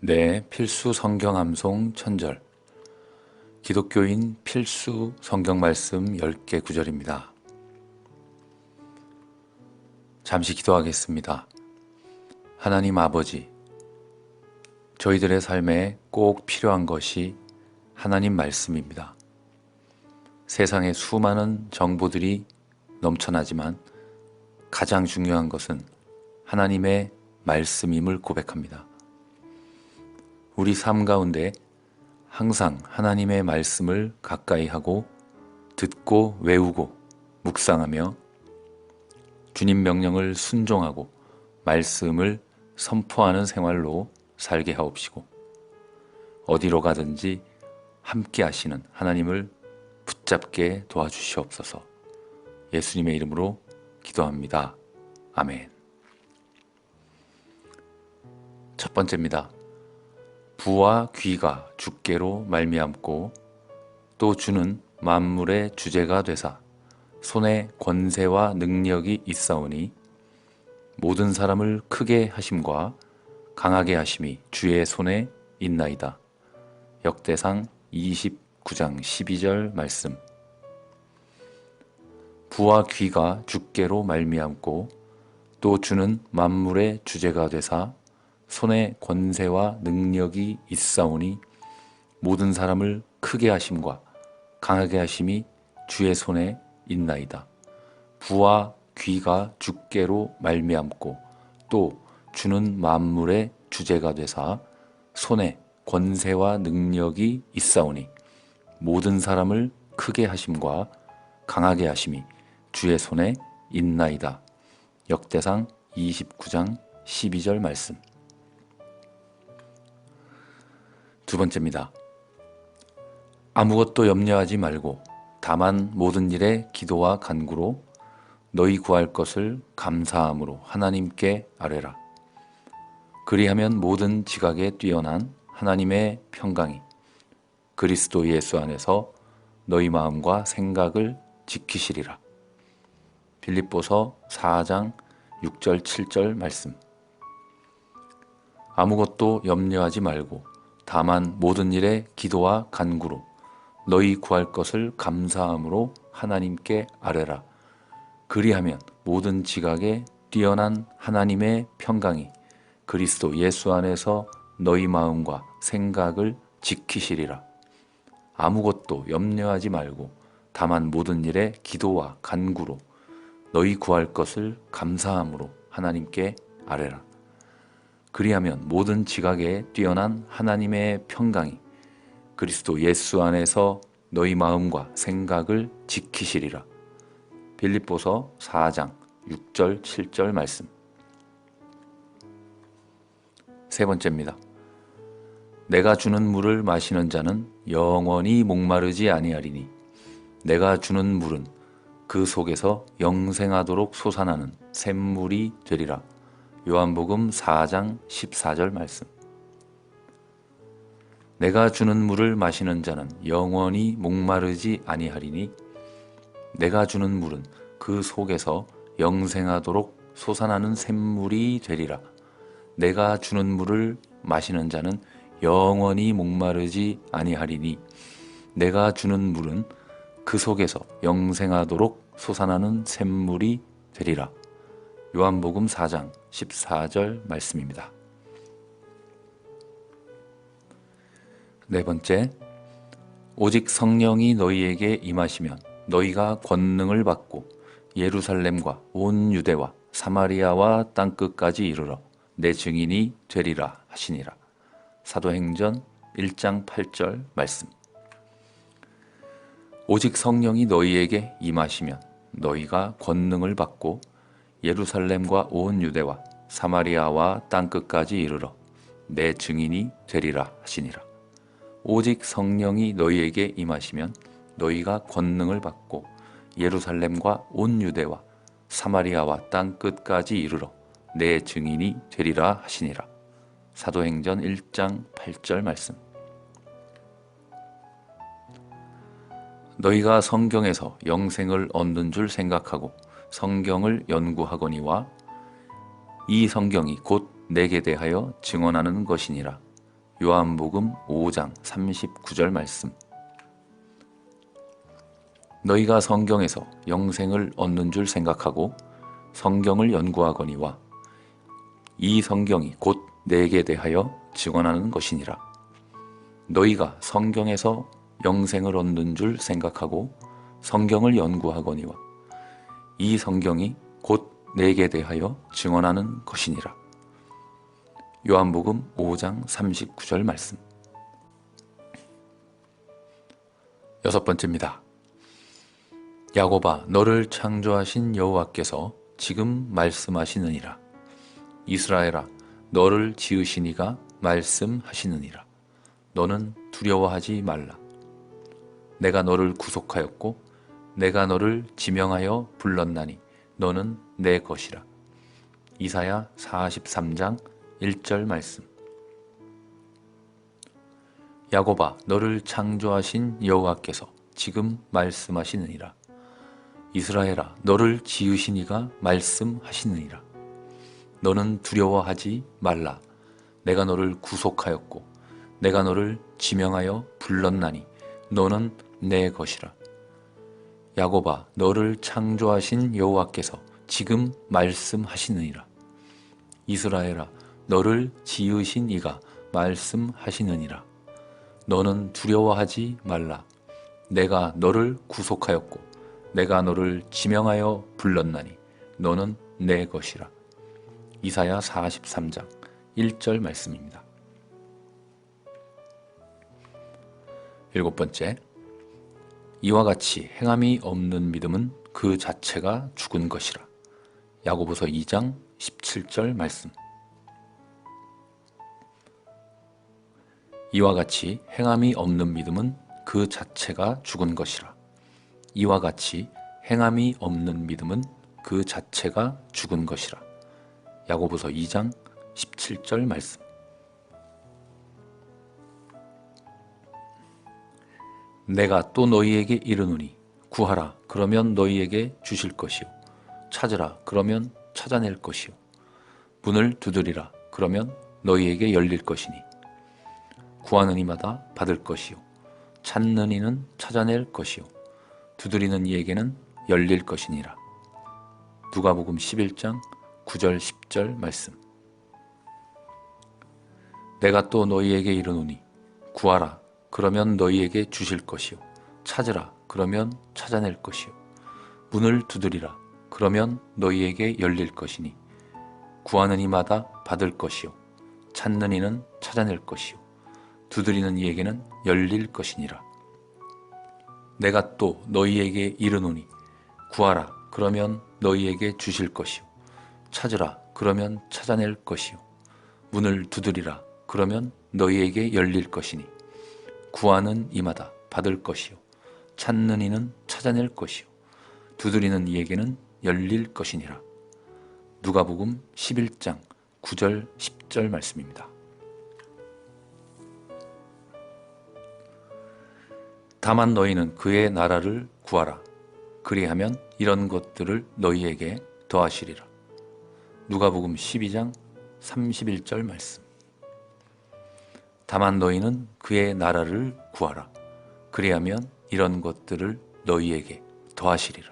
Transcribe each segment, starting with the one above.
내 필수 성경 암송 천절. 기독교인 필수 성경 말씀 10개 구절입니다. 잠시 기도하겠습니다. 하나님 아버지, 저희들의 삶에 꼭 필요한 것이 하나님 말씀입니다. 세상에 수많은 정보들이 넘쳐나지만 가장 중요한 것은 하나님의 말씀임을 고백합니다. 우리 삶 가운데 항상 하나님의 말씀을 가까이 하고 듣고 외우고 묵상하며 주님 명령을 순종하고 말씀을 선포하는 생활로 살게 하옵시고, 어디로 가든지 함께 하시는 하나님을 붙잡게 도와주시옵소서. 예수님의 이름으로 기도합니다. 아멘. 첫 번째입니다. 부와 귀가 주께로 말미암고 또 주는 만물의 주제가 되사 손에 권세와 능력이 있사오니 모든 사람을 크게 하심과 강하게 하심이 주의 손에 있나이다. 역대상 29장 12절 말씀. 부와 귀가 주께로 말미암고 또 주는 만물의 주제가 되사 손에 권세와 능력이 있사오니 모든 사람을 크게 하심과 강하게 하심이 주의 손에 있나이다. 부와 귀가 주께로 말미암고 또 주는 만물의 주제가 되사 손에 권세와 능력이 있사오니 모든 사람을 크게 하심과 강하게 하심이 주의 손에 있나이다. 역대상 29장 12절 말씀. 두 번째입니다. 아무것도 염려하지 말고 다만 모든 일에 기도와 간구로 너희 구할 것을 감사함으로 하나님께 아뢰라. 그리하면 모든 지각에 뛰어난 하나님의 평강이 그리스도 예수 안에서 너희 마음과 생각을 지키시리라. 빌립보서 4장 6절 7절 말씀. 아무것도 염려하지 말고 다만 모든 일에 기도와 간구로 너희 구할 것을 감사함으로 하나님께 아뢰라. 그리하면 모든 지각에 뛰어난 하나님의 평강이 그리스도 예수 안에서 너희 마음과 생각을 지키시리라. 아무것도 염려하지 말고 다만 모든 일에 기도와 간구로 너희 구할 것을 감사함으로 하나님께 아뢰라. 그리하면 모든 지각에 뛰어난 하나님의 평강이 그리스도 예수 안에서 너희 마음과 생각을 지키시리라. 빌립보서 4장 6절 7절 말씀. 세 번째입니다. 내가 주는 물을 마시는 자는 영원히 목마르지 아니하리니 내가 주는 물은 그 속에서 영생하도록 솟아나는 샘물이 되리라. 요한복음 4장 14절 말씀. 내가 주는 물을 마시는 자는 영원히 목마르지 아니하리니 내가 주는 물은 그 속에서 영생하도록 솟아나는 샘물이 되리라. 내가 주는 물을 마시는 자는 영원히 목마르지 아니하리니 내가 주는 물은 그 속에서 영생하도록 솟아나는 샘물이 되리라. 요한복음 4장 14절 말씀입니다. 네 번째, 오직 성령이 너희에게 임하시면 너희가 권능을 받고 예루살렘과 온 유대와 사마리아와 땅끝까지 이르러 내 증인이 되리라 하시니라. 사도행전 1장 8절 말씀. 오직 성령이 너희에게 임하시면 너희가 권능을 받고 예루살렘과 온 유대와 사마리아와 땅끝까지 이르러 내 증인이 되리라 하시니라. 오직 성령이 너희에게 임하시면 너희가 권능을 받고 예루살렘과 온 유대와 사마리아와 땅끝까지 이르러 내 증인이 되리라 하시니라. 사도행전 1장 8절 말씀. 너희가 성경에서 영생을 얻는 줄 생각하고 성경을 연구하거니와 이 성경이 곧 내게 대하여 증언하는 것이니라. 요한복음 5장 39절 말씀. 너희가 성경에서 영생을 얻는 줄 생각하고 성경을 연구하거니와 이 성경이 곧 내게 대하여 증언하는 것이니라. 너희가 성경에서 영생을 얻는 줄 생각하고 성경을 연구하거니와 이 성경이 곧 내게 대하여 증언하는 것이니라. 요한복음 5장 39절 말씀. 여섯 번째입니다. 야곱아, 너를 창조하신 여호와께서 지금 말씀하시느니라. 이스라엘아, 너를 지으신 이가 말씀하시느니라. 너는 두려워하지 말라. 내가 너를 구속하였고 내가 너를 지명하여 불렀나니 너는 내 것이라. 이사야 43장 1절 말씀. 야곱아, 너를 창조하신 여호와께서 지금 말씀하시느니라. 이스라엘아, 너를 지으신 이가 말씀하시느니라. 너는 두려워하지 말라. 내가 너를 구속하였고 내가 너를 지명하여 불렀나니 너는 내 것이라. 야곱아, 너를 창조하신 여호와께서 지금 말씀하시느니라. 이스라엘아, 너를 지으신 이가 말씀하시느니라. 너는 두려워하지 말라. 내가 너를 구속하였고 내가 너를 지명하여 불렀나니 너는 내 것이라. 이사야 43장 1절 말씀입니다. 일곱 번째, 이와 같이 행함이 없는 믿음은 그 자체가 죽은 것이라. 야고보서 2장 17절 말씀. 이와 같이 행함이 없는 믿음은 그 자체가 죽은 것이라. 이와 같이 행함이 없는 믿음은 그 자체가 죽은 것이라. 야고보서 2장 17절 말씀. 내가 또 너희에게 이르노니 구하라 그러면 너희에게 주실 것이요 찾으라 그러면 찾아낼 것이요 문을 두드리라 그러면 너희에게 열릴 것이니 구하는 이마다 받을 것이요 찾는 이는 찾아낼 것이요 두드리는 이에게는 열릴 것이니라. 누가복음 11장 9절 10절 말씀. 내가 또 너희에게 이르노니 구하라 그러면 너희에게 주실 것이요 찾으라 그러면 찾아낼 것이요 문을 두드리라 그러면 너희에게 열릴 것이니 구하는 이마다 받을 것이요 찾는 이는 찾아낼 것이요 두드리는 이에게는 열릴 것이니라. 내가 또 너희에게 이르노니 구하라 그러면 너희에게 주실 것이요 찾으라 그러면 찾아낼 것이요 문을 두드리라 그러면 너희에게 열릴 것이니 구하는 이마다 받을 것이요 찾는 이는 찾아낼 것이요 두드리는 이에게는 열릴 것이니라. 누가복음 11장 9절 10절 말씀입니다. 다만 너희는 그의 나라를 구하라. 그리하면 이런 것들을 너희에게 더하시리라. 누가복음 12장 31절 말씀. 다만 너희는 그의 나라를 구하라. 그리하면 이런 것들을 너희에게 더하시리라.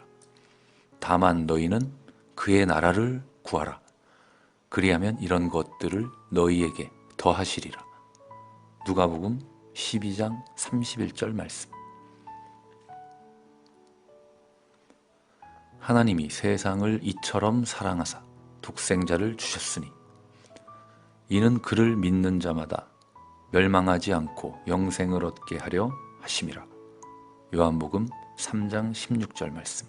다만 너희는 그의 나라를 구하라. 그리하면 이런 것들을 너희에게 더하시리라. 누가복음 12장 31절 말씀. 하나님이 세상을 이처럼 사랑하사 독생자를 주셨으니 이는 그를 믿는 자마다 멸망하지 않고 영생을 얻게 하려 하심이라. 요한복음 3장 16절 말씀.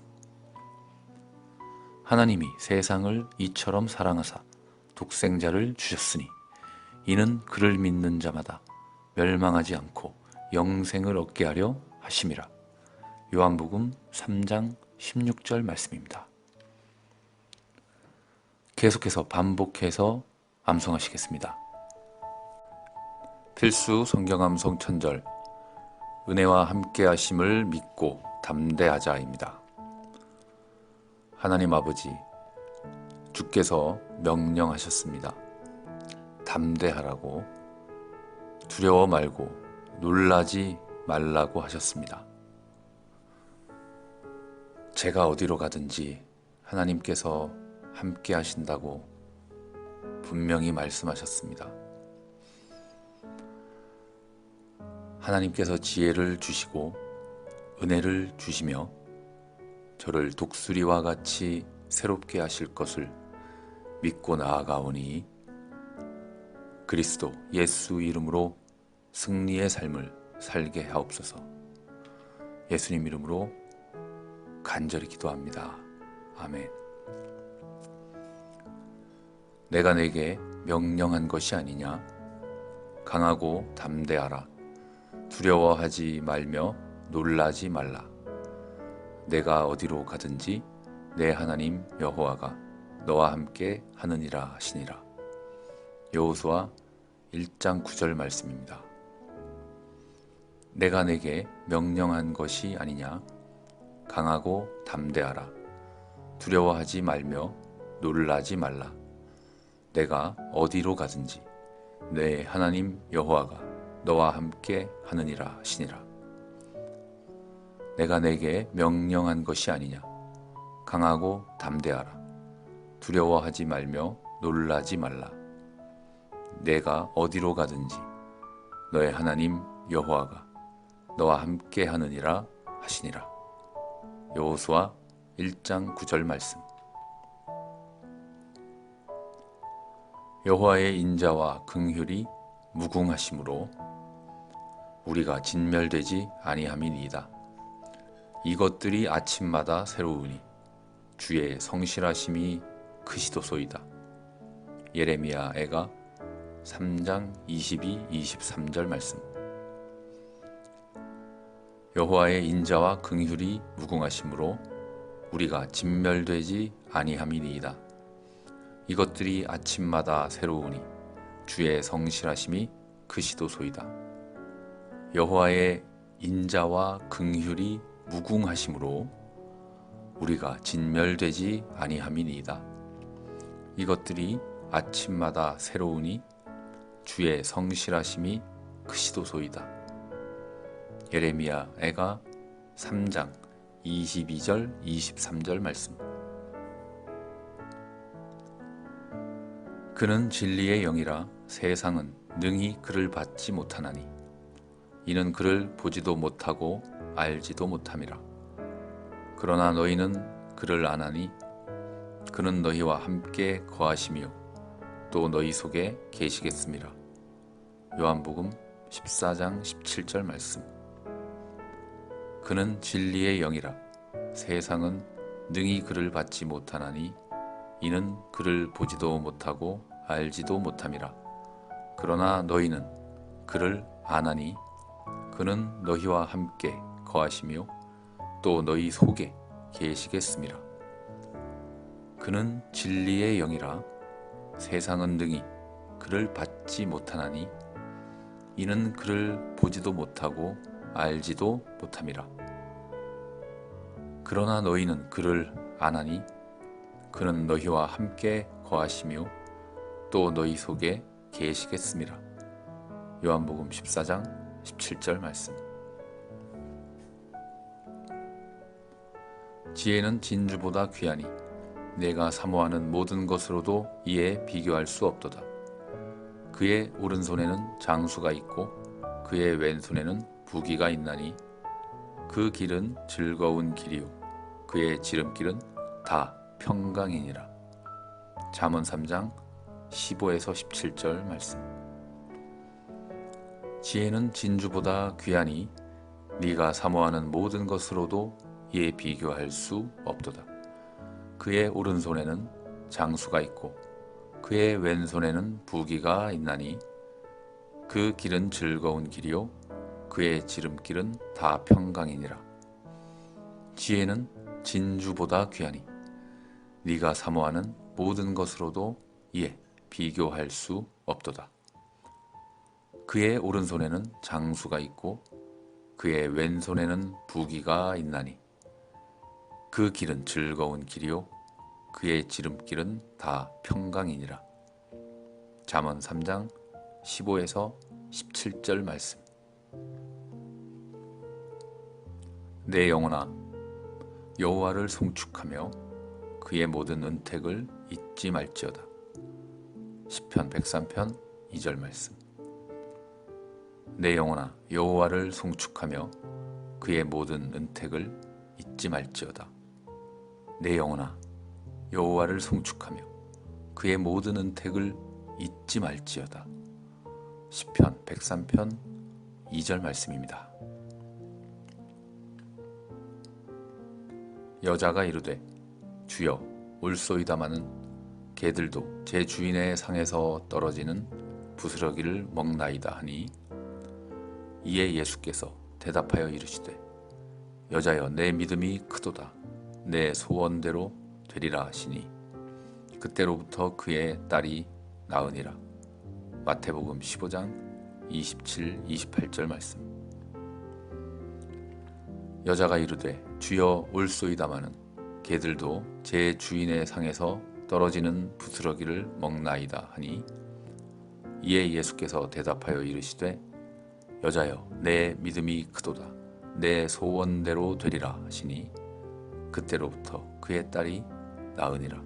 하나님이 세상을 이처럼 사랑하사 독생자를 주셨으니 이는 그를 믿는 자마다 멸망하지 않고 영생을 얻게 하려 하심이라. 요한복음 3장 16절 말씀입니다. 계속해서 반복해서 암송하시겠습니다. 필수 성경 암송 천절. 은혜와 함께 하심을 믿고 담대하자입니다. 하나님 아버지, 주께서 명령하셨습니다. 담대하라고, 두려워 말고 놀라지 말라고 하셨습니다. 제가 어디로 가든지 하나님께서 함께 하신다고 분명히 말씀하셨습니다. 하나님께서 지혜를 주시고 은혜를 주시며 저를 독수리와 같이 새롭게 하실 것을 믿고 나아가오니 그리스도 예수 이름으로 승리의 삶을 살게 하옵소서. 예수님 이름으로 간절히 기도합니다. 아멘. 내가 내게 명령한 것이 아니냐? 강하고 담대하라. 두려워하지 말며 놀라지 말라. 내가 어디로 가든지 내 하나님 여호와가 너와 함께 하느니라 하시니라. 여호수아 1장 9절 말씀입니다. 내가 내게 명령한 것이 아니냐? 강하고 담대하라. 두려워하지 말며 놀라지 말라. 내가 어디로 가든지 내 하나님 여호와가 너와 함께 하느니라 하시니라. 내가 내게 명령한 것이 아니냐? 강하고 담대하라. 두려워하지 말며 놀라지 말라. 내가 어디로 가든지 너의 하나님 여호와가 너와 함께 하느니라 하시니라. 여호수아 1장 9절 말씀. 여호와의 인자와 긍휼이 무궁하심으로 우리가 진멸되지 아니함이니이다. 이것들이 아침마다 새로우니 주의 성실하심이 크시도소이다. 예레미야 애가 3장 22, 23절 말씀. 여호와의 인자와 긍휼이 무궁하심으로 우리가 진멸되지 아니함이니이다. 이것들이 아침마다 새로우니 주의 성실하심이 크시도소이다. 여호와의 인자와 긍휼이 무궁하심으로 우리가 진멸되지 아니함이니이다. 이것들이 아침마다 새로우니 주의 성실하심이 크시도소이다. 예레미야 애가 3장 22절 23절 말씀. 그는 진리의 영이라 세상은 능히 그를 받지 못하나니 이는 그를 보지도 못하고 알지도 못함이라. 그러나 너희는 그를 아나니 그는 너희와 함께 거하시며 또 너희 속에 계시겠습니다. 요한복음 14장 17절 말씀. 그는 진리의 영이라 세상은 능히 그를 받지 못하나니 이는 그를 보지도 못하고 알지도 못함이라. 그러나 너희는 그를 아나니 그는 너희와 함께 거하시며 또 너희 속에 계시겠습니다. 그는 진리의 영이라 세상은 능히 그를 받지 못하나니 이는 그를 보지도 못하고 알지도 못함이라. 그러나 너희는 그를 아나니 그는 너희와 함께 거하시며 또 너희 속에 계시겠습니다. 요한복음 14장 17절 말씀. 지혜는 진주보다 귀하니 내가 사모하는 모든 것으로도 이에 비교할 수 없도다. 그의 오른손에는 장수가 있고 그의 왼손에는 부귀가 있나니 그 길은 즐거운 길이요 그의 지름길은 다 평강이니라. 잠언 3장 15에서 17절 말씀. 지혜는 진주보다 귀하니 네가 사모하는 모든 것으로도 이에 비교할 수 없도다. 그의 오른손에는 장수가 있고 그의 왼손에는 부귀가 있나니 그 길은 즐거운 길이요 그의 지름길은 다 평강이니라. 지혜는 진주보다 귀하니 네가 사모하는 모든 것으로도 이에 비교할 수 없도다. 그의 오른손에는 장수가 있고 그의 왼손에는 부귀가 있나니 그 길은 즐거운 길이요 그의 지름길은 다 평강이니라. 잠언 3장 15에서 17절 말씀. 내 영혼아 여호와를 송축하며 그의 모든 은택을 잊지 말지어다. 시편 103편 2절 말씀. 내 영혼아 여호와를 송축하며 그의 모든 은택을 잊지 말지어다. 내 영혼아 여호와를 송축하며 그의 모든 은택을 잊지 말지어다. 시편 103편 2절 말씀입니다. 여자가 이르되 주여 올소이다마는 개들도 제 주인의 상에서 떨어지는 부스러기를 먹나이다 하니 이에 예수께서 대답하여 이르시되 여자여 내 믿음이 크도다. 내 소원대로 되리라 하시니 그때로부터 그의 딸이 나으니라. 마태복음 15장 27, 28절 말씀. 여자가 이르되 주여 올소이다마는 개들도 제 주인의 상에서 떨어지는 부스러기를 먹나이다 하니 이에 예수께서 대답하여 이르시되 여자여 내 믿음이 크도다. 내 소원대로 되리라 하시니 그때로부터 그의 딸이 나으니라.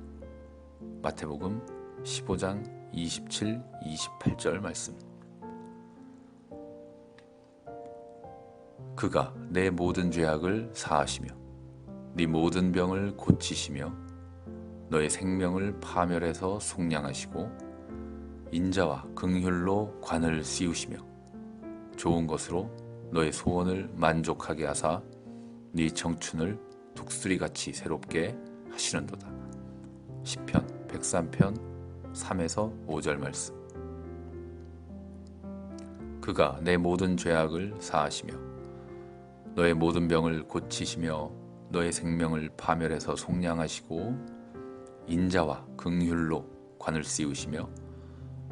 마태복음 15장 27, 28절 말씀. 그가 내 모든 죄악을 사하시며 네 모든 병을 고치시며 너의 생명을 파멸해서 속량하시고 인자와 긍휼로 관을 씌우시며 좋은 것으로 너의 소원을 만족하게 하사 네 청춘을 독수리같이 새롭게 하시는도다. 시편 103편 3에서 5절 말씀. 그가 내 모든 죄악을 사하시며 너의 모든 병을 고치시며 너의 생명을 파멸해서 속량하시고 인자와 긍휼로 관을 씌우시며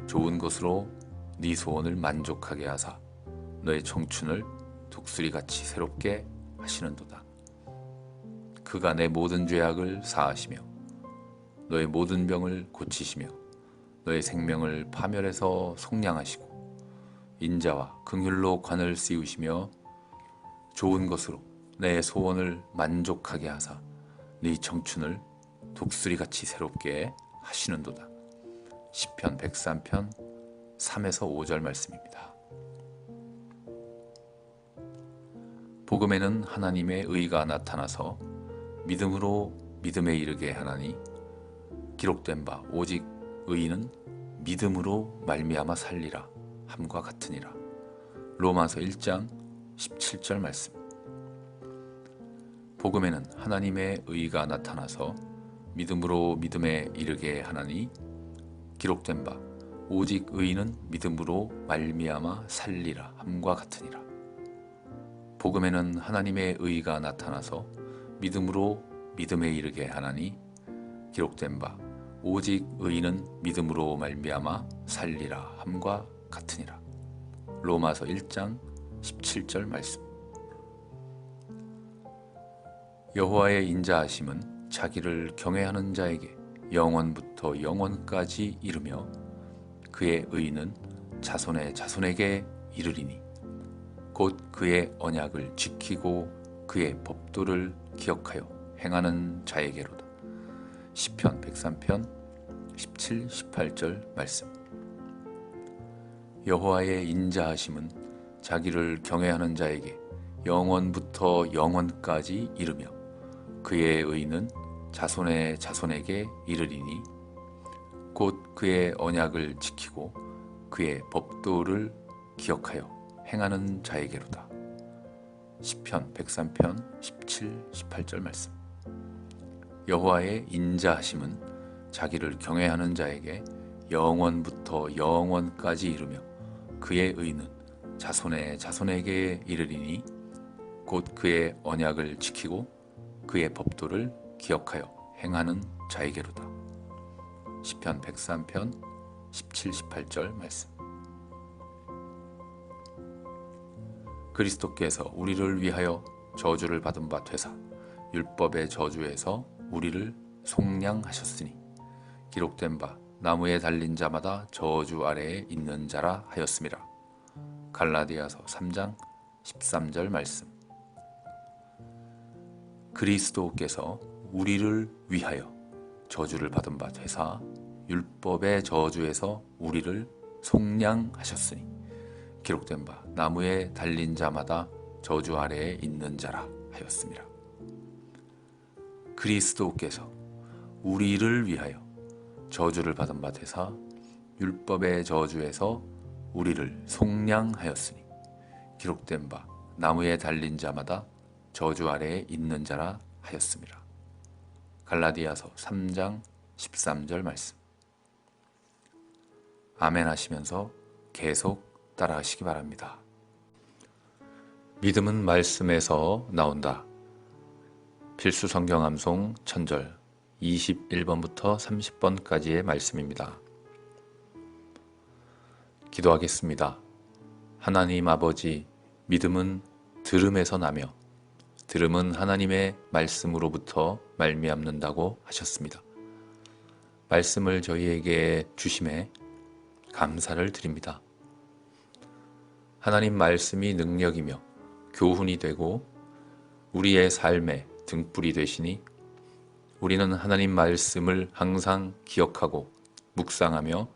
좋은 것으로 네 소원을 만족하게 하사 너의 청춘을 독수리같이 새롭게 하시는도다. 그가 내 모든 죄악을 사하시며 너의 모든 병을 고치시며 너의 생명을 파멸해서 속량하시고 인자와 긍휼로 관을 씌우시며 좋은 것으로 내 소원을 만족하게 하사 네 청춘을 독수리같이 새롭게 하시는도다. 시편 103편 3에서 5절 말씀입니다. 복음에는 하나님의 의가 나타나서 믿음으로 믿음에 이르게 하나니 기록된 바 오직 의인은 믿음으로 말미암아 살리라 함과 같으니라. 로마서 1장 17절 말씀. 복음에는 하나님의 의가 나타나서 믿음으로 믿음에 이르게 하나니 기록된 바 오직 의인은 믿음으로 말미암아 살리라 함과 같으니라. 복음에는 하나님의 의가 나타나서 믿음으로 믿음에 이르게 하나니 기록된 바 오직 의인은 믿음으로 말미암아 살리라 함과 같으니라. 로마서 1장 17절 말씀. 여호와의 인자하심은 자기를 경외하는 자에게 영원부터 영원까지 이르며 그의 의는 자손의 자손에게 이르리니 곧 그의 언약을 지키고 그의 법도를 기억하여 행하는 자에게로다. 시편 103편 17, 18절 말씀. 여호와의 인자하심은 자기를 경외하는 자에게 영원부터 영원까지 이르며 그의 의는 자손의 자손에게 이르리니 곧 그의 언약을 지키고 그의 법도를 기억하여 행하는 자에게로다. 시편 103편 17, 18절 말씀. 여호와의 인자하심은 자기를 경외하는 자에게 영원부터 영원까지 이르며 그의 의는 자손의 자손에게 이르리니 곧 그의 언약을 지키고 그의 법도를 기억하여 행하는 자에게로다. 시편 103편 17, 18절 말씀. 그리스도께서 우리를 위하여 저주를 받은 바 되사 율법의 저주에서 우리를 속량하셨으니 기록된 바 나무에 달린 자마다 저주 아래에 있는 자라 하였음이라. 갈라디아서 3장 13절 말씀. 그리스도께서 우리를 위하여 저주를 받은 바 되사 율법의 저주에서 우리를 속량하셨으니 기록된 바 나무에 달린 자마다 저주 아래에 있는 자라 하였습니다. 그리스도께서 우리를 위하여 저주를 받은 바 되사 율법의 저주에서 우리를 속량하였으니 기록된 바 나무에 달린 자마다 저주 아래에 있는 자라 하였습니다. 갈라디아서 3장 13절 말씀. 아멘 하시면서 계속 따라 하시기 바랍니다. 믿음은 말씀에서 나온다. 필수 성경 암송 1000절 21번부터 30번까지의 말씀입니다. 기도하겠습니다. 하나님 아버지, 믿음은 들음에서 나며 들음은 하나님의 말씀으로부터 말미암는다고 하셨습니다. 말씀을 저희에게 주심에 감사를 드립니다. 하나님 말씀이 능력이며 교훈이 되고 우리의 삶의 등불이 되시니 우리는 하나님 말씀을 항상 기억하고 묵상하며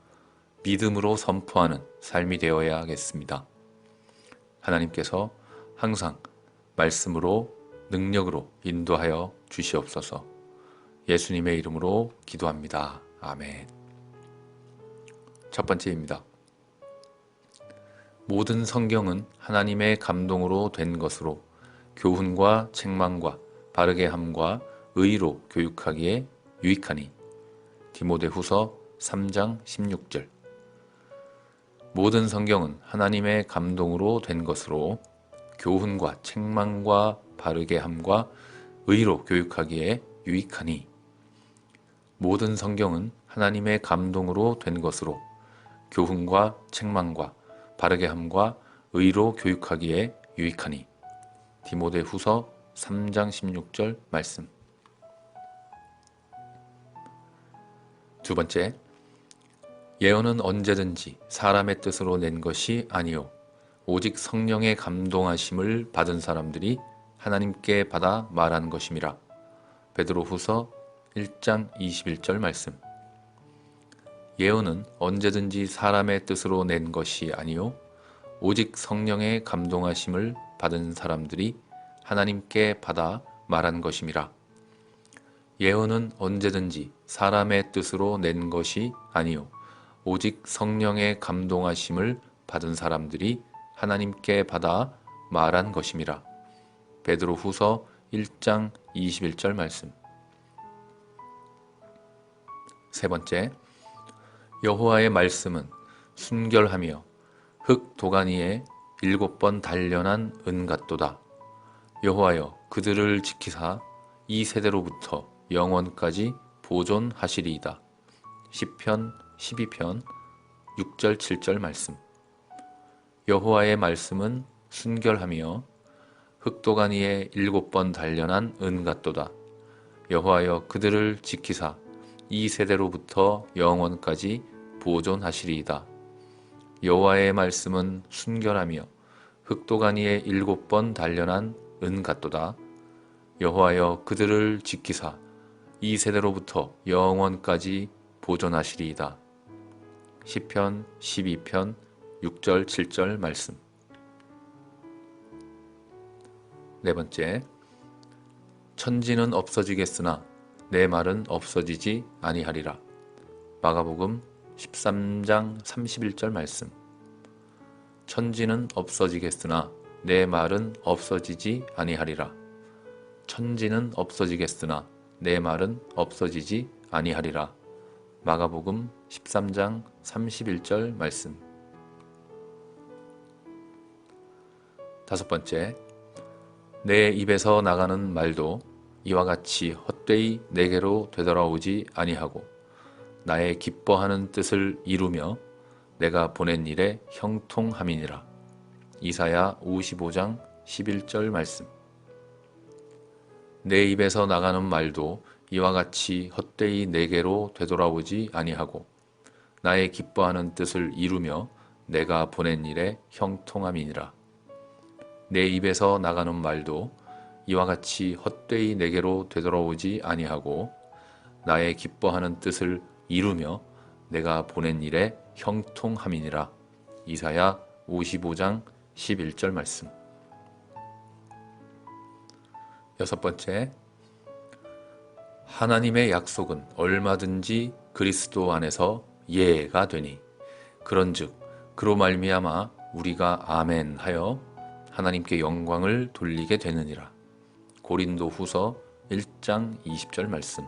믿음으로 선포하는 삶이 되어야겠습니다. 하나님께서 항상 말씀으로 능력으로 인도하여 주시옵소서. 예수님의 이름으로 기도합니다. 아멘. 첫 번째입니다. 모든 성경은 하나님의 감동으로 된 것으로 교훈과 책망과 바르게 함과 의로 교육하기에 유익하니. 디모데후서 3장 16절. 모든 성경은 하나님의 감동으로 된 것으로 교훈과 책망과 바르게 함과 의로 교육하기에 유익하니. 모든 성경은 하나님의 감동으로 된 것으로 교훈과 책망과 바르게 함과 의로 교육하기에 유익하니. 디모데후서 3장 16절 말씀. 두 번째, 예언은 언제든지 사람의 뜻으로 낸 것이 아니요 오직 성령의 감동하심을 받은 사람들이 하나님께 받아 말한 것임이라. 베드로후서 1장 21절 말씀. 예언은 언제든지 사람의 뜻으로 낸 것이 아니요 오직 성령의 감동하심을 받은 사람들이 하나님께 받아 말한 것임이라. 예언은 언제든지 사람의 뜻으로 낸 것이 아니요 오직 성령의 감동하심을 받은 사람들이 하나님께 받아 말한 것임이라. 베드로후서 1장 21절 말씀. 세 번째, 여호와의 말씀은 순결하며 흙 도가니에 7번 단련한 은 같도다. 여호와여 그들을 지키사 이 세대로부터 영원까지 보존하시리이다. 시편 12편 6절 7절 말씀. 여호와의 말씀은 순결하며 흙도가니에 7번 단련한 은 같도다. 여호와여 그들을 지키사 이 세대로부터 영원까지 보존하시리이다. 여호와의 말씀은 순결하며 흙도가니에 7번 단련한 은 같도다. 여호와여 그들을 지키사 이 세대로부터 영원까지 보존하시리이다. 시편 12편 6절 7절 말씀. 네 번째, 천지는 없어지겠으나 내 말은 없어지지 아니하리라. 마가복음 13장 31절 말씀. 천지는 없어지겠으나 내 말은 없어지지 아니하리라. 천지는 없어지겠으나 내 말은 없어지지 아니하리라. 마가복음 13장 31절 말씀. 다섯 번째, 내 입에서 나가는 말도 이와 같이 헛되이 내게로 되돌아오지 아니하고 나의 기뻐하는 뜻을 이루며 내가 보낸 일에 형통함이니라. 이사야 55장 11절 말씀. 내 입에서 나가는 말도 이와 같이 헛되이 내게로 되돌아오지 아니하고 나의 기뻐하는 뜻을 이루며 내가 보낸 일에 형통함이니라. 내 입에서 나가는 말도 이와 같이 헛되이 내게로 되돌아오지 아니하고 나의 기뻐하는 뜻을 이루며 내가 보낸 일에 형통함이니라. 이사야 55장 11절 말씀. 여섯 번째, 하나님의 약속은 얼마든지 그리스도 안에서 예가 되니 그런즉 그로 말미암아 우리가 아멘 하여 하나님께 영광을 돌리게 되느니라. 고린도후서 1장 20절 말씀.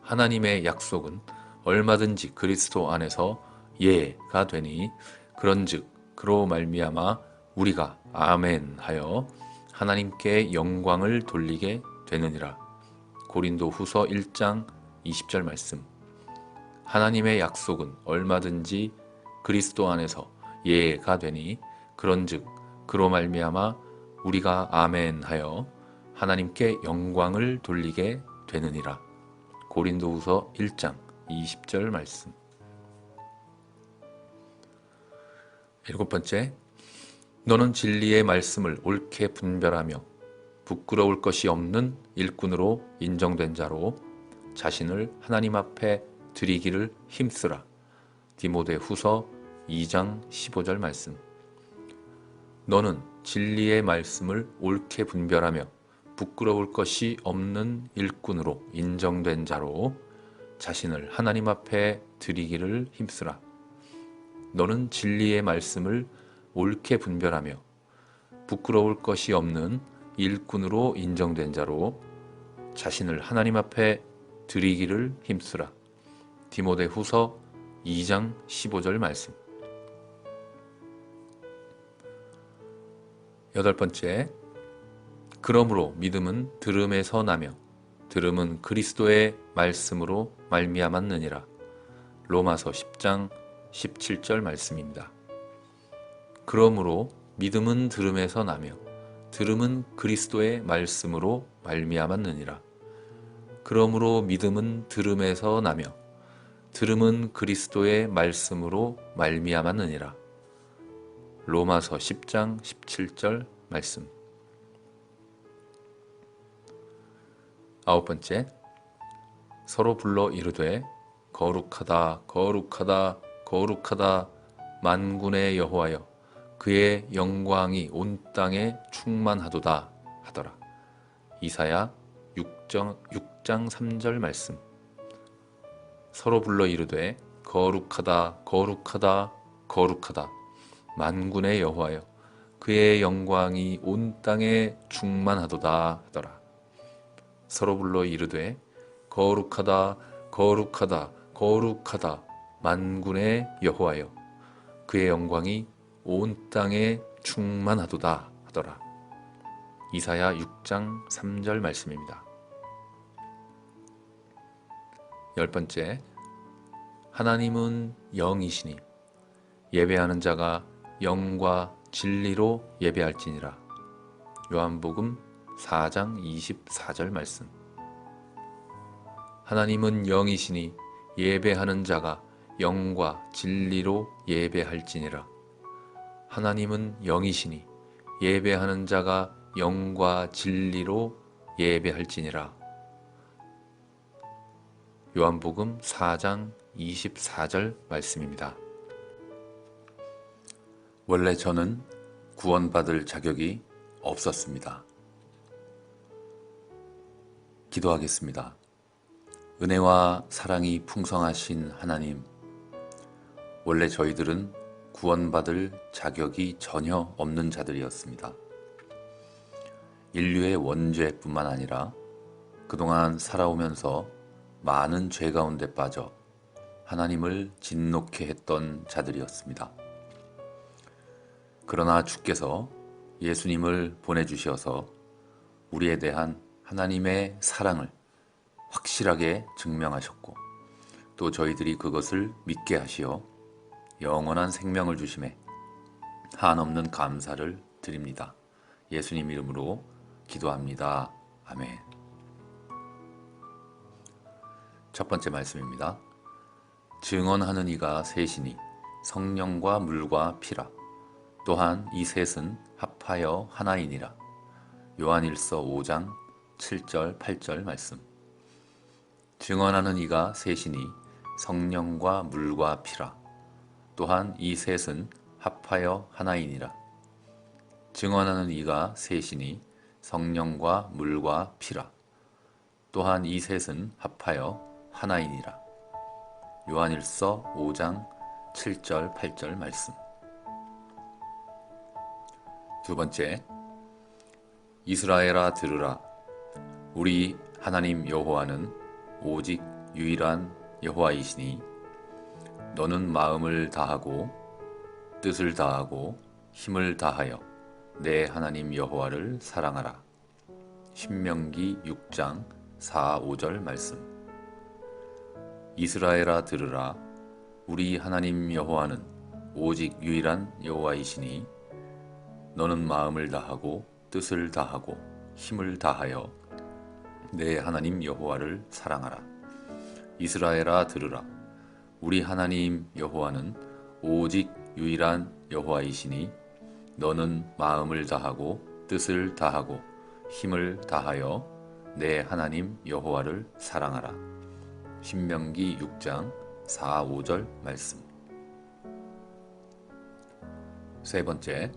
하나님의 약속은 얼마든지 그리스도 안에서 예가 되니 그런즉 그로 말미암아 우리가 아멘 하여 하나님께 영광을 돌리게 되느니라. 고린도후서 1장 20절 말씀. 하나님의 약속은 얼마든지 그리스도 안에서 예가 되니 그런즉 그로 말미암아 우리가 아멘 하여 하나님께 영광을 돌리게 되느니라. 고린도후서 1장 20절 말씀. 일곱 번째, 너는 진리의 말씀을 옳게 분별하며 부끄러울 것이 없는 일꾼으로 인정된 자로 자신을 하나님 앞에 드리기를 힘쓰라. 디모데후서 2장 15절 말씀. 너는 진리의 말씀을 옳게 분별하며 부끄러울 것이 없는 일꾼으로 인정된 자로 자신을 하나님 앞에 드리기를 힘쓰라. 너는 진리의 말씀을 옳게 분별하며 부끄러울 것이 없는 일꾼으로 인정된 자로 자신을 하나님 앞에 드리기를 힘쓰라. 디모데후서 2장 15절 말씀. 여덟 번째, 그러므로 믿음은 들음에서 나며 들음은 그리스도의 말씀으로 말미암았느니라. 로마서 10장 17절 말씀입니다. 그러므로 믿음은 들음에서 나며 들음은 그리스도의 말씀으로 말미암았느니라. 그러므로 믿음은 들음에서 나며 들음은 그리스도의 말씀으로 말미암았느니라. 로마서 10장 17절 말씀. 아홉 번째, 서로 불러 이르되 거룩하다 거룩하다 거룩하다 만군의 여호와여 그의 영광이 온 땅에 충만하도다 하더라. 이사야 6장 3절 말씀. 서로 불러 이르되 거룩하다 거룩하다 거룩하다 만군의 여호와여 그의 영광이 온 땅에 충만하도다 하더라. 서로 불러 이르되 거룩하다 거룩하다 거룩하다 만군의 여호와여 그의 영광이 온 땅에 충만하도다 하더라. 이사야 6장 3절 말씀입니다. 열 번째, 하나님은 영이시니 예배하는 자가 영과 진리로 예배할지니라. 요한복음 4장 24절 말씀. 하나님은 영이시니 예배하는 자가 영과 진리로 예배할지니라. 하나님은 영이시니 예배하는 자가 영과 진리로 예배할지니라. 요한복음 4장 24절 말씀입니다. 원래 저는 구원받을 자격이 없었습니다. 기도하겠습니다. 은혜와 사랑이 풍성하신 하나님, 원래 저희들은 구원받을 자격이 전혀 없는 자들이었습니다. 인류의 원죄뿐만 아니라 그동안 살아오면서 많은 죄 가운데 빠져 하나님을 진노케 했던 자들이었습니다. 그러나 주께서 예수님을 보내주셔서 우리에 대한 하나님의 사랑을 확실하게 증명하셨고 또 저희들이 그것을 믿게 하시어 영원한 생명을 주심에 한없는 감사를 드립니다. 예수님 이름으로 기도합니다. 아멘. 첫 번째 말씀입니다. 증언하는 이가 셋이니 성령과 물과 피라. 또한 이 셋은 합하여 하나이니라. 요한일서 5장 7절 8절 말씀. 증언하는 이가 셋이니 성령과 물과 피라. 또한 이 셋은 합하여 하나이니라. 증언하는 이가 셋이니 성령과 물과 피라. 또한 이 셋은 합하여 하나이니라. 요한일서 5장 7절 8절 말씀. 두 번째, 이스라엘아 들으라. 우리 하나님 여호와는 오직 유일한 여호와이시니 너는 마음을 다하고 뜻을 다하고 힘을 다하여 내 하나님 여호와를 사랑하라. 신명기 6장 4, 5절 말씀. 이스라엘아 들으라. 우리 하나님 여호와는 오직 유일한 여호와이시니 너는 마음을 다하고 뜻을 다하고 힘을 다하여 내 하나님 여호와를 사랑하라. 이스라엘아 들으라. 우리 하나님 여호와는 오직 유일한 여호와이시니 너는 마음을 다하고 뜻을 다하고 힘을 다하여 내 하나님 여호와를 사랑하라. 신명기 6장 4, 5절 말씀. 세 번째,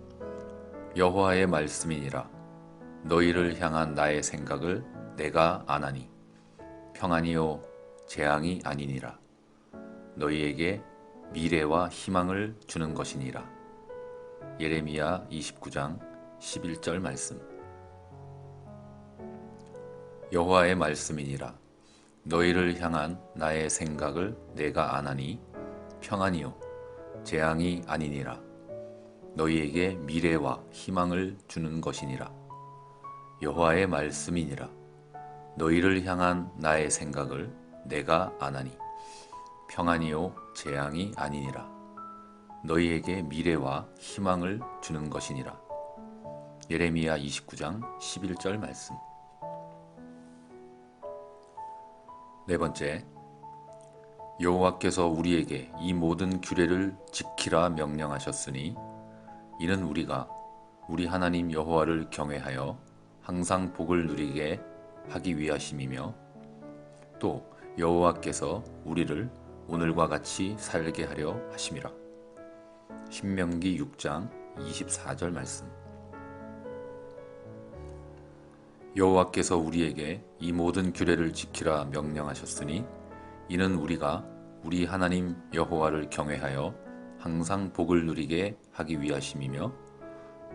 여호와의 말씀이니라. 너희를 향한 나의 생각을 내가 아나니 평안이요 재앙이 아니니라. 너희에게 미래와 희망을 주는 것이니라. 예레미야 29장 11절 말씀. 여호와의 말씀이니라. 너희를 향한 나의 생각을 내가 아나니 평안이요 재앙이 아니니라. 너희에게 미래와 희망을 주는 것이니라. 여호와의 말씀이니라. 너희를 향한 나의 생각을 내가 아나니 평안이요 재앙이 아니니라. 너희에게 미래와 희망을 주는 것이니라. 예레미야 29장 11절 말씀. 네 번째, 여호와께서 우리에게 이 모든 규례를 지키라 명령하셨으니 이는 우리가 우리 하나님 여호와를 경외하여 항상 복을 누리게 하기 위하심이며 또 여호와께서 우리를 오늘과 같이 살게 하려 하심이라. 신명기 6장 24절 말씀. 여호와께서 우리에게 이 모든 규례를 지키라 명령하셨으니 이는 우리가 우리 하나님 여호와를 경외하여 항상 복을 누리게 하기 위하심이며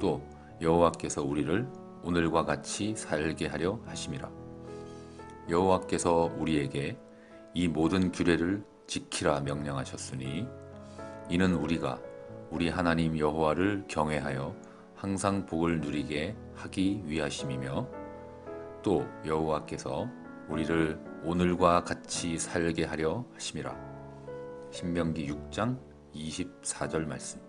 또 여호와께서 우리를 오늘과 같이 살게 하려 하심이라. 여호와께서 우리에게 이 모든 규례를 지키라 명령하셨으니 이는 우리가 우리 하나님 여호와를 경외하여 항상 복을 누리게 하기 위하심이며 또 여호와께서 우리를 오늘과 같이 살게 하려 하심이라. 신명기 6장 24절 말씀.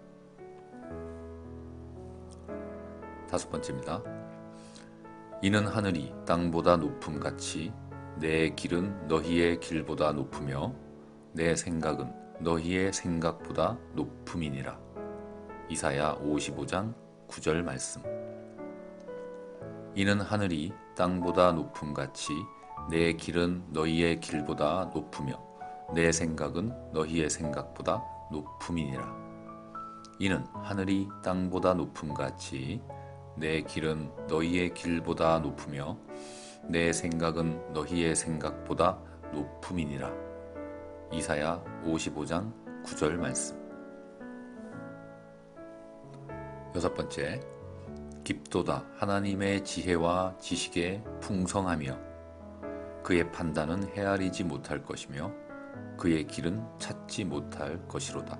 다섯 번째입니다. 이는 하늘이 땅보다 높음같이 내 길은 너희의 길보다 높으며 내 생각은 너희의 생각보다 높음이니라. 이사야 55장 9절 말씀. 이는 하늘이 땅보다 높음같이 내 길은 너희의 길보다 높으며 내 생각은 너희의 생각보다 높음이니라. 이는 하늘이 땅보다 높음같이 내 길은 너희의 길보다 높으며 내 생각은 너희의 생각보다 높음이니라. 이사야 55장 9절 말씀. 여섯 번째, 깊도다 하나님의 지혜와 지식의 풍성하며 그의 판단은 헤아리지 못할 것이며 그의 길은 찾지 못할 것이로다.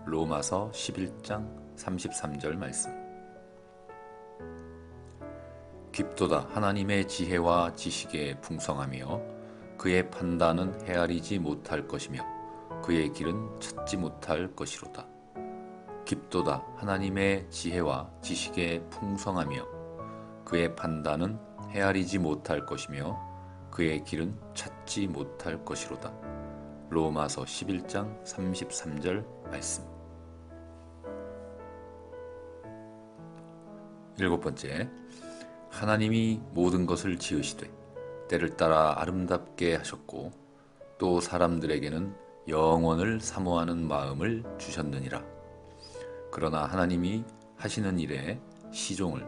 로마서 11장 33절 말씀. 깊도다 하나님의 지혜와 지식의 풍성하며 그의 판단은 헤아리지 못할 것이며 그의 길은 찾지 못할 것이로다. 깊도다 하나님의 지혜와 지식의 풍성하며 그의 판단은 헤아리지 못할 것이며 그의 길은 찾지 못할 것이로다. 로마서 11장 33절 말씀. 7번째, 하나님이 모든 것을 지으시되 때를 따라 아름답게 하셨고 또 사람들에게는 영원을 사모하는 마음을 주셨느니라. 그러나 하나님이 하시는 일에 시종을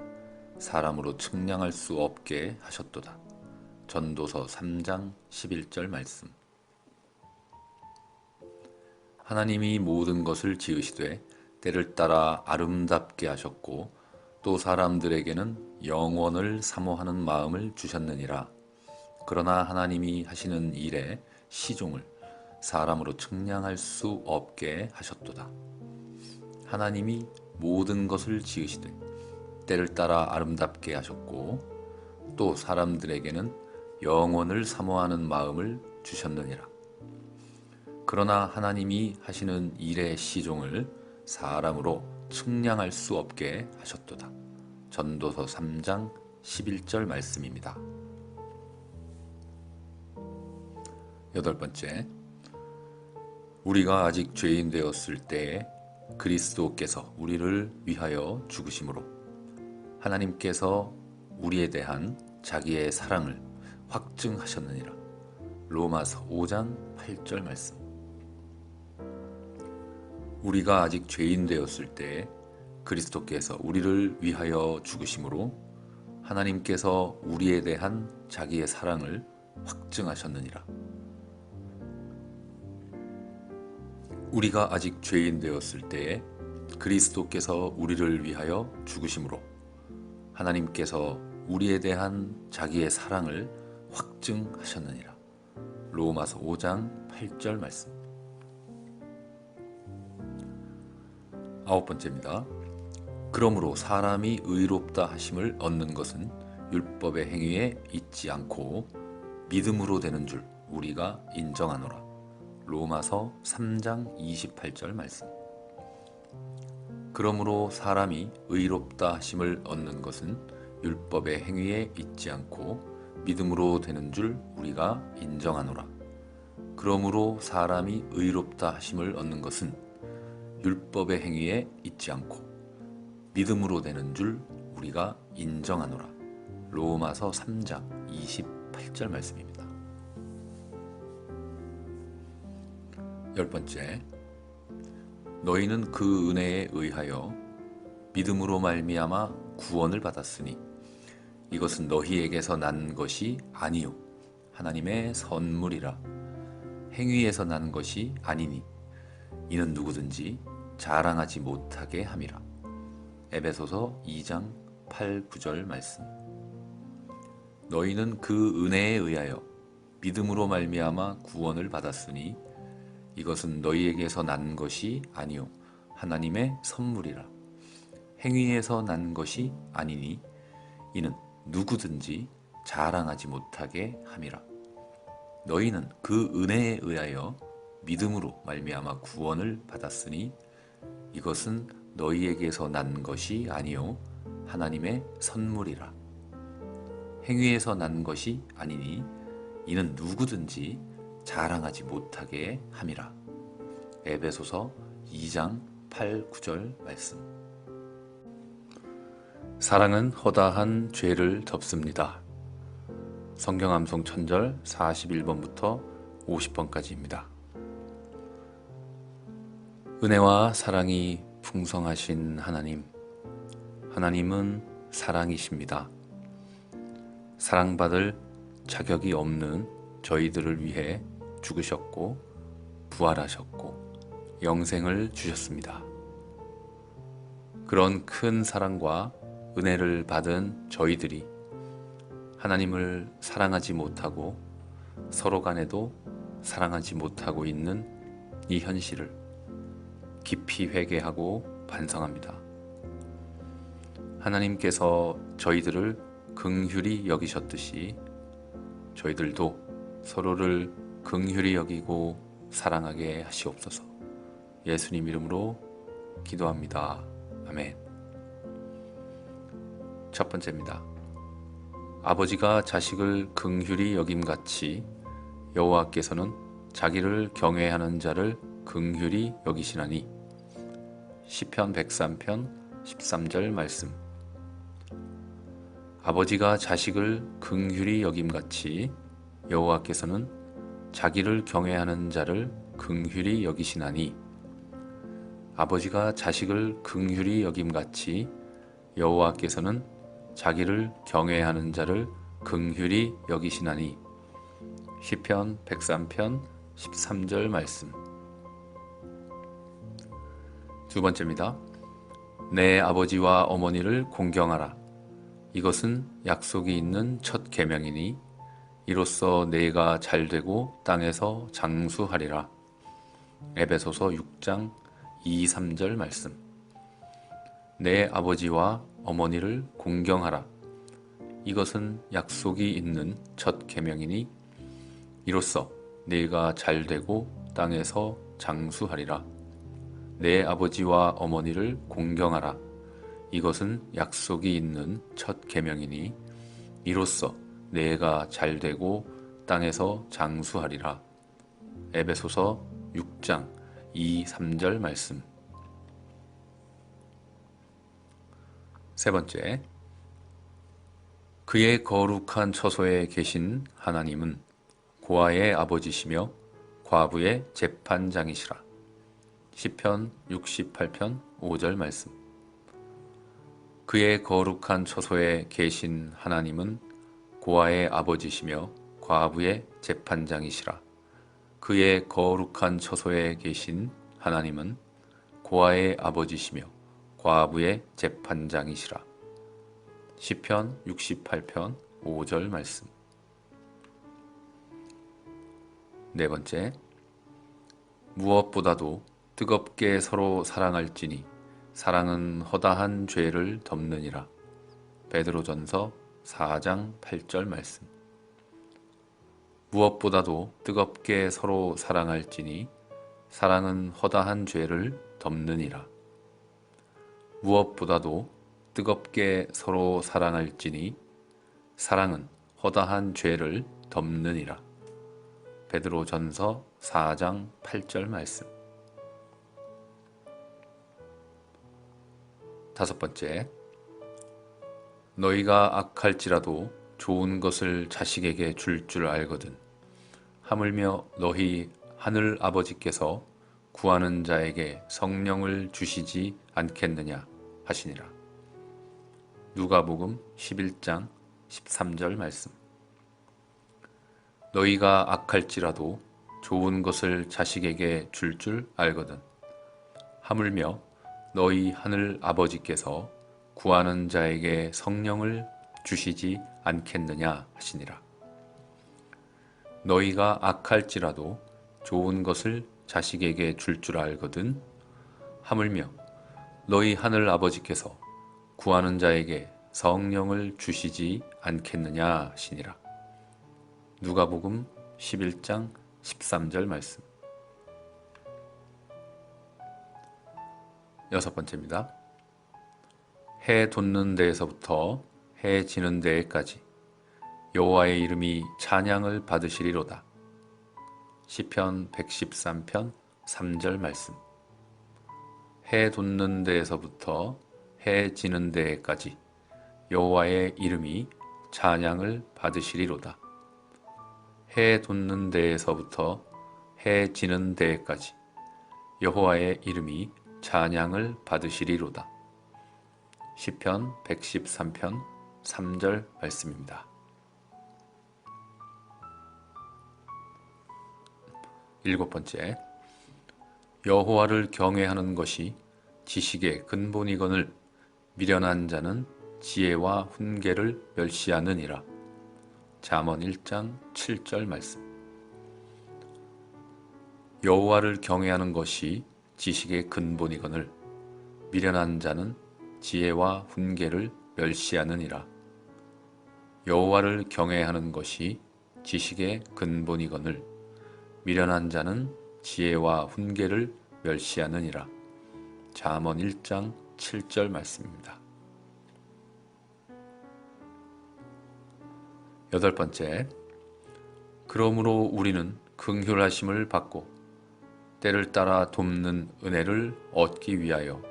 사람으로 측량할 수 없게 하셨도다. 전도서 3장 11절 말씀. 하나님이 모든 것을 지으시되 때를 따라 아름답게 하셨고 또 사람들에게는 영원을 사모하는 마음을 주셨느니라. 그러나 하나님이 하시는 일에 시종을 사람으로 측량할 수 없게 하셨도다. 하나님이 모든 것을 지으시되 때를 따라 아름답게 하셨고 또 사람들에게는 영원을 사모하는 마음을 주셨느니라. 그러나 하나님이 하시는 일의 시종을 사람으로 측량할 수 없게 하셨도다. 전도서 3장 11절 말씀입니다. 8번째, 우리가 아직 죄인 되었을 때에 그리스도께서 우리를 위하여 죽으심으로 하나님께서 우리에 대한 자기의 사랑을 확증하셨느니라. 로마서 5장 8절 말씀. 우리가 아직 죄인 되었을 때에 그리스도께서 우리를 위하여 죽으심으로 하나님께서 우리에 대한 자기의 사랑을 확증하셨느니라. 우리가 아직 죄인 되었을 때에 그리스도께서 우리를 위하여 죽으심으로 하나님께서 우리에 대한 자기의 사랑을 확증하셨느니라. 로마서 5장 8절 말씀. 9번째입니다. 그러므로 사람이 의롭다 하심을 얻는 것은 율법의 행위에 있지 않고 믿음으로 되는 줄 우리가 인정하노라. 로마서 3장 28절 말씀. 그러므로 사람이 의롭다 하심을 얻는 것은 율법의 행위에 있지 않고 믿음으로 되는 줄 우리가 인정하노라. 그러므로 사람이 의롭다 하심을 얻는 것은 율법의 행위에 있지 않고 믿음으로 되는 줄 우리가 인정하노라. 로마서 3장 28절 말씀입니다. 10번째, 너희는 그 은혜에 의하여 믿음으로 말미암아 구원을 받았으니 이것은 너희에게서 난 것이 아니요 하나님의 선물이라. 행위에서 난 것이 아니니 이는 누구든지 자랑하지 못하게 함이라. 에베소서 2장 8, 9절 말씀. 너희는 그 은혜에 의하여 믿음으로 말미암아 구원을 받았으니 이것은 너희에게서 난 것이 아니요 하나님의 선물이라. 행위에서 난 것이 아니니 이는 누구든지 자랑하지 못하게 함이라. 너희는 그 은혜에 의하여 믿음으로 말미암아 구원을 받았으니 이것은 너희에게서 난 것이 아니요 하나님의 선물이라. 행위에서 난 것이 아니니 이는 누구든지 자랑하지 못하게 함이라. 에베소서 2장 8, 9절 말씀. 사랑은 허다한 죄를 덮습니다. 성경암송 천절 41번부터 50번까지입니다. 은혜와 사랑이 풍성하신 하나님, 하나님은 사랑이십니다. 사랑받을 자격이 없는 저희들을 위해 죽으셨고 부활하셨고 영생을 주셨습니다. 그런 큰 사랑과 은혜를 받은 저희들이 하나님을 사랑하지 못하고 서로 간에도 사랑하지 못하고 있는 이 현실을 깊이 회개하고 반성합니다. 하나님께서 저희들을 긍휼히 여기셨듯이 저희들도 서로를 긍휼히 여기고 사랑하게 하시옵소서. 예수님 이름으로 기도합니다. 아멘. 첫 번째입니다. 아버지가 자식을 긍휼히 여김같이 여호와께서는 자기를 경외하는 자를 긍휼히 여기시나니. 시편 103편 13절 말씀. 아버지가 자식을 긍휼히 여김같이 여호와께서는 자기를 경외하는 자를 긍휼히 여기시나니 아버지가 자식을 긍휼히 여김같이 여호와께서는 자기를 경외하는 자를 긍휼히 여기시나니 시편 103편 13절 말씀. 두 번째입니다. 내 아버지와 어머니를 공경하라. 이것은 약속이 있는 첫 계명이니 이로써 내가 잘되고 땅에서 장수하리라. 에베소서 6장 2, 3절 말씀. 내 아버지와 어머니를 공경하라. 이것은 약속이 있는 첫 계명이니 이로써 내가 잘되고 땅에서 장수하리라. 내 아버지와 어머니를 공경하라. 이것은 약속이 있는 첫 계명이니 이로써 내가 잘되고 땅에서 장수하리라. 에베소서 6장 2, 3절 말씀. 세 번째, 그의 거룩한 처소에 계신 하나님은 고아의 아버지시며 과부의 재판장이시라. 시편 68편 5절 말씀. 그의 거룩한 처소에 계신 하나님은 고아의 아버지시며 과부의 재판장이시라. 그의 거룩한 처소에 계신 하나님은 고아의 아버지시며 과부의 재판장이시라. 시편 68편 5절 말씀. 네 번째, 무엇보다도 뜨겁게 서로 사랑할지니 사랑은 허다한 죄를 덮느니라. 베드로전서 4장 8절 말씀. 무엇보다도 뜨겁게 서로 사랑할지니 사랑은 허다한 죄를 덮느니라. 무엇보다도 뜨겁게 서로 사랑할지니 사랑은 허다한 죄를 덮느니라. 베드로전서 4장 8절 말씀. 다섯 번째, 너희가 악할지라도 좋은 것을 자식에게 줄 줄 알거든 하물며 너희 하늘 아버지께서 구하는 자에게 성령을 주시지 않겠느냐 하시니라. 누가복음 11장 13절 말씀. 너희가 악할지라도 좋은 것을 자식에게 줄 줄 알거든 하물며 너희 하늘 아버지께서 구하는 자에게 성령을 주시지 않겠느냐 하시니라. 너희가 악할지라도 좋은 것을 자식에게 줄 줄 알거든 하물며 너희 하늘 아버지께서 구하는 자에게 성령을 주시지 않겠느냐 하시니라. 누가복음 11장 13절 말씀. 여섯 번째입니다. 해 돋는 데에서부터 해 지는 데에까지 여호와의 이름이 찬양을 받으시리로다. 시편 113편 3절 말씀. 해 돋는 데에서부터 해 지는 데에까지 여호와의 이름이 찬양을 받으시리로다. 해 돋는 데에서부터 해 지는 데에까지 여호와의 이름이 찬양을 받으시리로다. 시편 113편 3절 말씀입니다. 일곱 번째, 여호와를 경외하는 것이 지식의 근본이거늘 미련한 자는 지혜와 훈계를 멸시하느니라. 잠언 1장 7절 말씀. 여호와를 경외하는 것이 지식의 근본이거늘 미련한 자는 지혜와 훈계를 멸시하느니라. 여호와를 경외하는 것이 지식의 근본이거늘 미련한 자는 지혜와 훈계를 멸시하느니라. 잠언 1장 7절 말씀입니다. 여덟 번째, 그러므로 우리는 긍휼하심을 받고 때를 따라 돕는 은혜를 얻기 위하여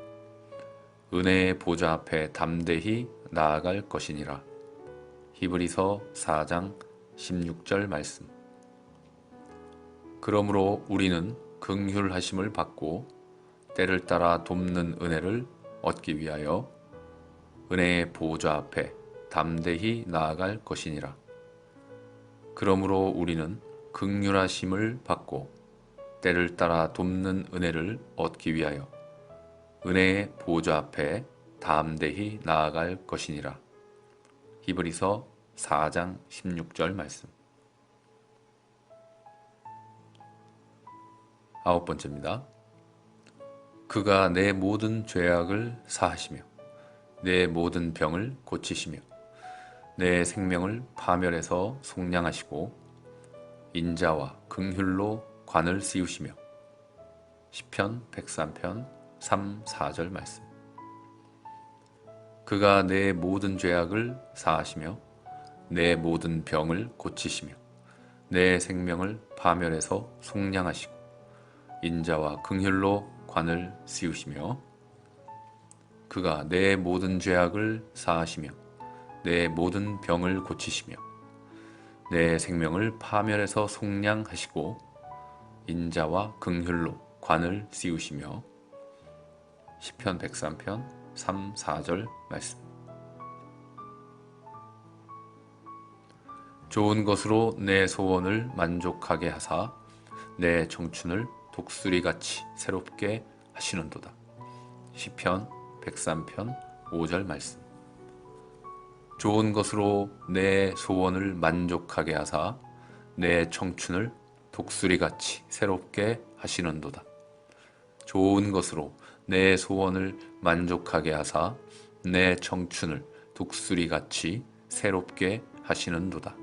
은혜의 보좌 앞에 담대히 나아갈 것이니라. 히브리서 4장 16절 말씀. 그러므로 우리는 긍휼하심을 받고 때를 따라 돕는 은혜를 얻기 위하여 은혜의 보좌 앞에 담대히 나아갈 것이니라. 그러므로 우리는 긍휼하심을 받고 때를 따라 돕는 은혜를 얻기 위하여 은혜의 보좌 앞에 담대히 나아갈 것이니라. 히브리서 4장 16절 말씀. 9번째입니다. 그가 내 모든 죄악을 사하시며 내 모든 병을 고치시며 내 생명을 파멸해서 속량하시고 인자와 긍휼로 관을 씌우시며. 시편 103편 3, 4절 말씀. 그가 내 모든 죄악을 사하시며 내 모든 병을 고치시며 내 생명을 파멸해서 속량하시고 인자와 긍휼로 관을 씌우시며. 그가 내 모든 죄악을 사하시며 내 모든 병을 고치시며 내 생명을 파멸해서 속량하시고 인자와 긍휼로 관을 씌우시며. 시편 103편 3, 4절 말씀. 좋은 것으로 내 소원을 만족하게 하사 내 청춘을 독수리같이 새롭게 하시는도다. 시편 103편 5절 말씀. 좋은 것으로 내 소원을 만족하게 하사 내 청춘을 독수리같이 새롭게 하시는도다. 좋은 것으로 내 소원을 만족하게 하사 내 청춘을 독수리같이 새롭게 하시는도다.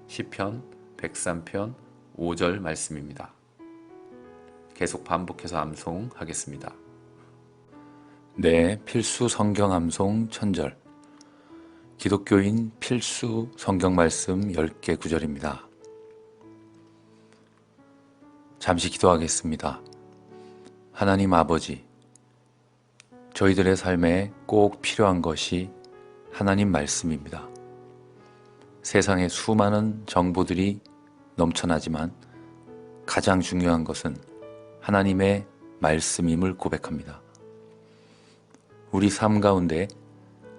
시편 103편 5절 말씀입니다. 계속 반복해서 암송하겠습니다. 네, 필수 성경 암송 천절. 기독교인 필수 성경 말씀 10개 구절입니다. 잠시 기도하겠습니다. 하나님 아버지, 저희들의 삶에 꼭 필요한 것이 하나님 말씀입니다. 세상에 수많은 정보들이 넘쳐나지만 가장 중요한 것은 하나님의 말씀임을 고백합니다. 우리 삶 가운데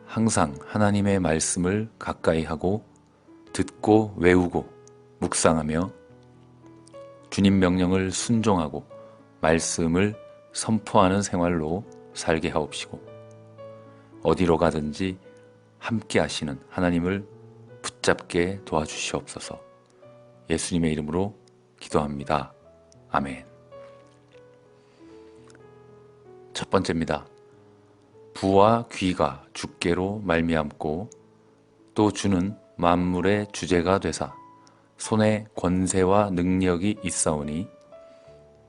항상 하나님의 말씀을 가까이 하고 듣고 외우고 묵상하며 주님 명령을 순종하고 말씀을 선포하는 생활로 살게 하옵시고 어디로 가든지 함께 하시는 하나님을 붙잡게 도와주시옵소서. 예수님의 이름으로 기도합니다. 아멘. 첫 번째입니다. 부와 귀가 주께로 말미암고 또 주는 만물의 주제가 되사 손에 권세와 능력이 있사오니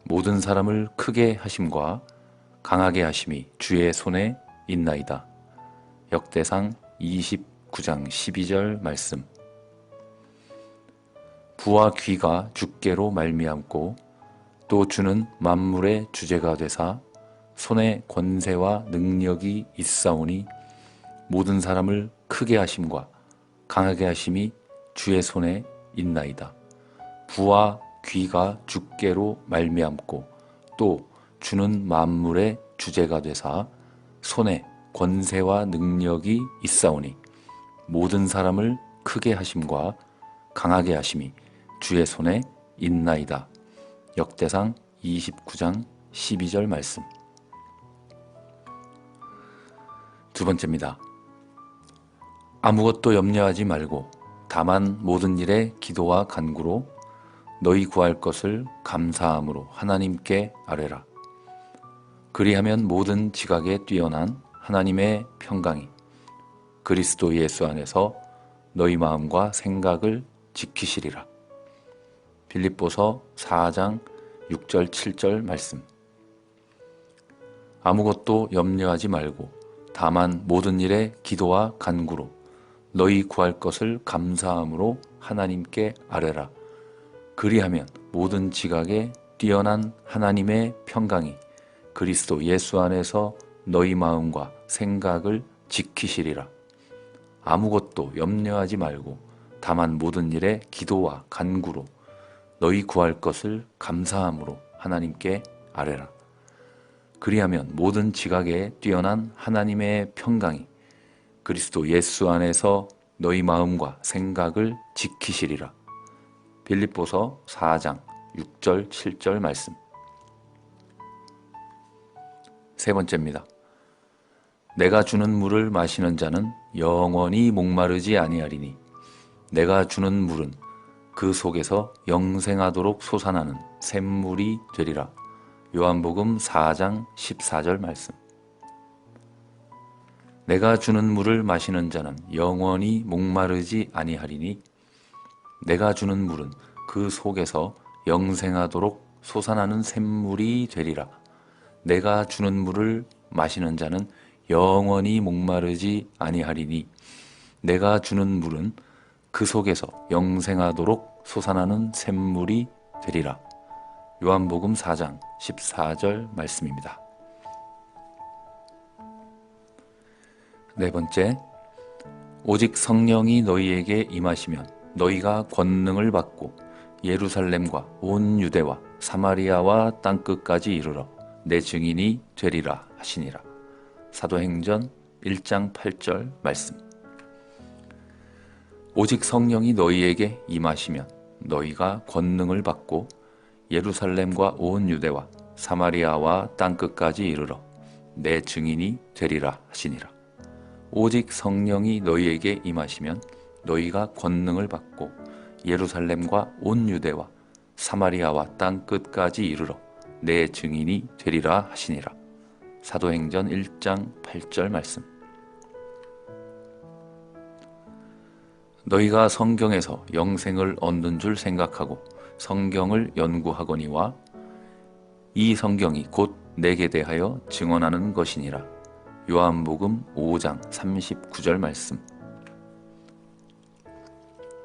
모든 사람을 크게 하심과 강하게 하심이 주의 손에 있나이다. 역대상 29장 12절 말씀. 부와 귀가 주께로 말미암고 또 주는 만물의 주제가 되사 손에 권세와 능력이 있사오니 모든 사람을 크게 하심과 강하게 하심이 주의 손에 있나이다. 부와 귀가 주께로 말미암고 또 주는 만물의 주제가 되사 손에 권세와 능력이 있사오니 모든 사람을 크게 하심과 강하게 하심이 주의 손에 있나이다. 역대상 29장 12절 말씀. 두 번째입니다. 아무것도 염려하지 말고 다만 모든 일에 기도와 간구로 너희 구할 것을 감사함으로 하나님께 아뢰라. 그리하면 모든 지각에 뛰어난 하나님의 평강이 그리스도 예수 안에서 너희 마음과 생각을 지키시리라. 빌립보서 4장 6절 7절 말씀. 아무것도 염려하지 말고 다만 모든 일에 기도와 간구로 너희 구할 것을 감사함으로 하나님께 아뢰라. 그리하면 모든 지각에 뛰어난 하나님의 평강이 그리스도 예수 안에서 너희 마음과 생각을 지키시리라. 아무것도 염려하지 말고 다만 모든 일에 기도와 간구로 너희 구할 것을 감사함으로 하나님께 아뢰라. 그리하면 모든 지각에 뛰어난 하나님의 평강이 그리스도 예수 안에서 너희 마음과 생각을 지키시리라. 빌립보서 4장 6절 7절 말씀. 세 번째입니다. 내가 주는 물을 마시는 자는 영원히 목마르지 아니하리니 내가 주는 물은 그 속에서 영생하도록 솟아나는 샘물이 되리라. 요한복음 4장 14절 말씀. 내가 주는 물을 마시는 자는 영원히 목마르지 아니하리니 내가 주는 물은 그 속에서 영생하도록 솟아나는 샘물이 되리라. 내가 주는 물을 마시는 자는 영원히 목마르지 아니하리니 내가 주는 물은 그 속에서 영생하도록 솟아나는 샘물이 되리라. 요한복음 4장 14절 말씀입니다. 네 번째, 오직 성령이 너희에게 임하시면 너희가 권능을 받고 예루살렘과 온 유대와 사마리아와 땅끝까지 이르러 내 증인이 되리라 하시니라. 사도행전 1장 8절 말씀. 오직 성령이 너희에게 임하시면 너희가 권능을 받고 예루살렘과 온 유대와 사마리아와 땅끝까지 이르러 내 증인이 되리라 하시니라. 오직 성령이 너희에게 임하시면 너희가 권능을 받고 예루살렘과 온 유대와 사마리아와 땅끝까지 이르러 내 증인이 되리라 하시니라. 사도행전 1장 8절 말씀. 너희가 성경에서 영생을 얻는 줄 생각하고 성경을 연구하거니와 이 성경이 곧 내게 대하여 증언하는 것이니라. 요한복음 5장 39절 말씀.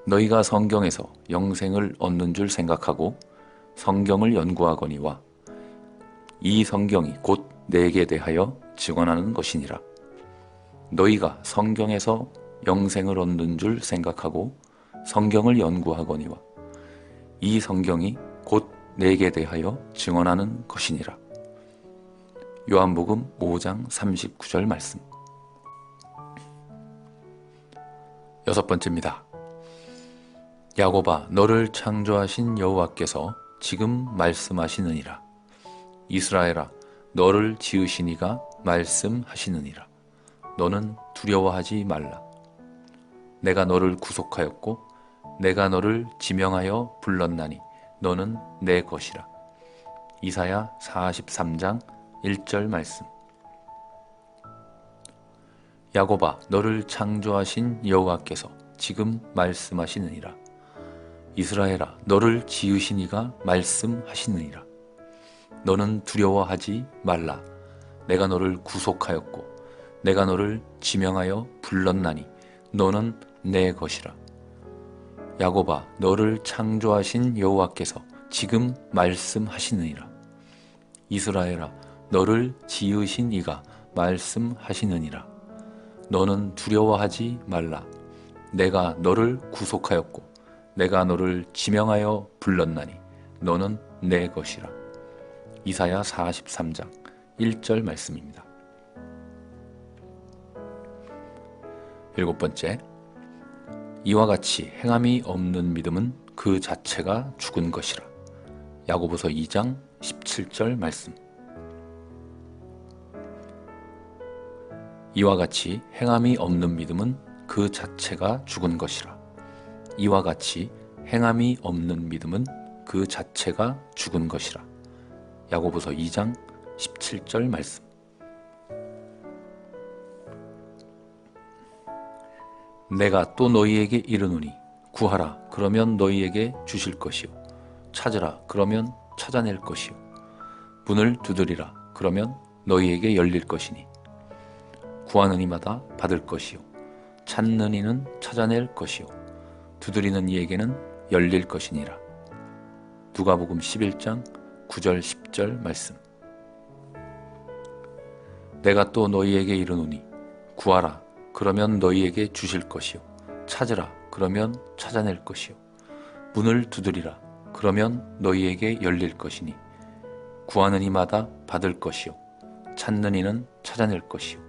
너희가 성경에서 영생을 얻는 줄 생각하고 성경을 연구하거니와 이 성경이 곧 내게 대하여 증언하는 것이니라. 너희가 성경에서 영생을 얻는 줄 생각하고 성경을 연구하거니와 이 성경이 곧 내게 대하여 증언하는 것이니라. 요한복음 5장 39절 말씀. 여섯 번째입니다. 야곱아, 너를 창조하신 여호와께서 지금 말씀하시느니라. 이스라엘아, 너를 지으신 이가 말씀하시느니라. 너는 두려워하지 말라. 내가 너를 구속하였고 내가 너를 지명하여 불렀나니 너는 내 것이라. 이사야 43장 1절 말씀. 야곱아, 너를 창조하신 여호와께서 지금 말씀하시느니라. 이스라엘아, 너를 지으신 이가 말씀하시느니라. 너는 두려워하지 말라. 내가 너를 구속하였고 내가 너를 지명하여 불렀나니 너는 내 것이라. 야곱아, 너를 창조하신 여호와께서 지금 말씀하시느니라. 이스라엘아, 너를 지으신 이가 말씀하시느니라. 너는 두려워하지 말라. 내가 너를 구속하였고 내가 너를 지명하여 불렀나니 너는 내 것이라. 이사야 43장 1절 말씀입니다. 일곱 번째, 이와 같이 행함이 없는 믿음은 그 자체가 죽은 것이라. 야고보서 2장 17절 말씀. 이와 같이 행함이 없는 믿음은 그 자체가 죽은 것이라. 이와 같이 행함이 없는 믿음은 그 자체가 죽은 것이라. 야고보서 2장 17절 말씀. 내가 또 너희에게 이르노니 구하라 그러면 너희에게 주실 것이요 찾으라 그러면 찾아낼 것이요 문을 두드리라 그러면 너희에게 열릴 것이니 구하는 이마다 받을 것이요 찾는 이는 찾아낼 것이요 두드리는 이에게는 열릴 것이니라. 누가복음 11장 9절 10절 말씀. 내가 또 너희에게 이르노니 구하라 그러면 너희에게 주실 것이요 찾으라 그러면 찾아낼 것이요 문을 두드리라 그러면 너희에게 열릴 것이니 구하는 이마다 받을 것이요 찾는 이는 찾아낼 것이요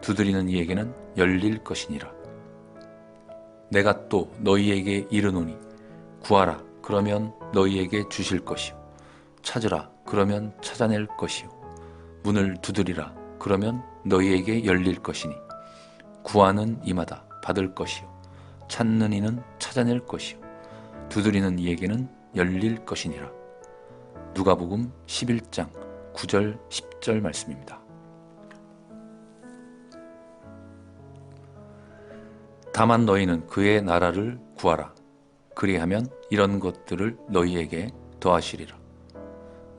두드리는 이에게는 열릴 것이니라. 내가 또 너희에게 이르노니 구하라 그러면 너희에게 주실 것이요 찾으라 그러면 찾아낼 것이요 문을 두드리라 그러면 너희에게 열릴 것이니 구하는 이마다 받을 것이요 찾는 이는 찾아낼 것이요 두드리는 이에게는 열릴 것이니라. 누가복음 11장 9절 10절 말씀입니다. 다만 너희는 그의 나라를 구하라. 그리하면 이런 것들을 너희에게 더하시리라.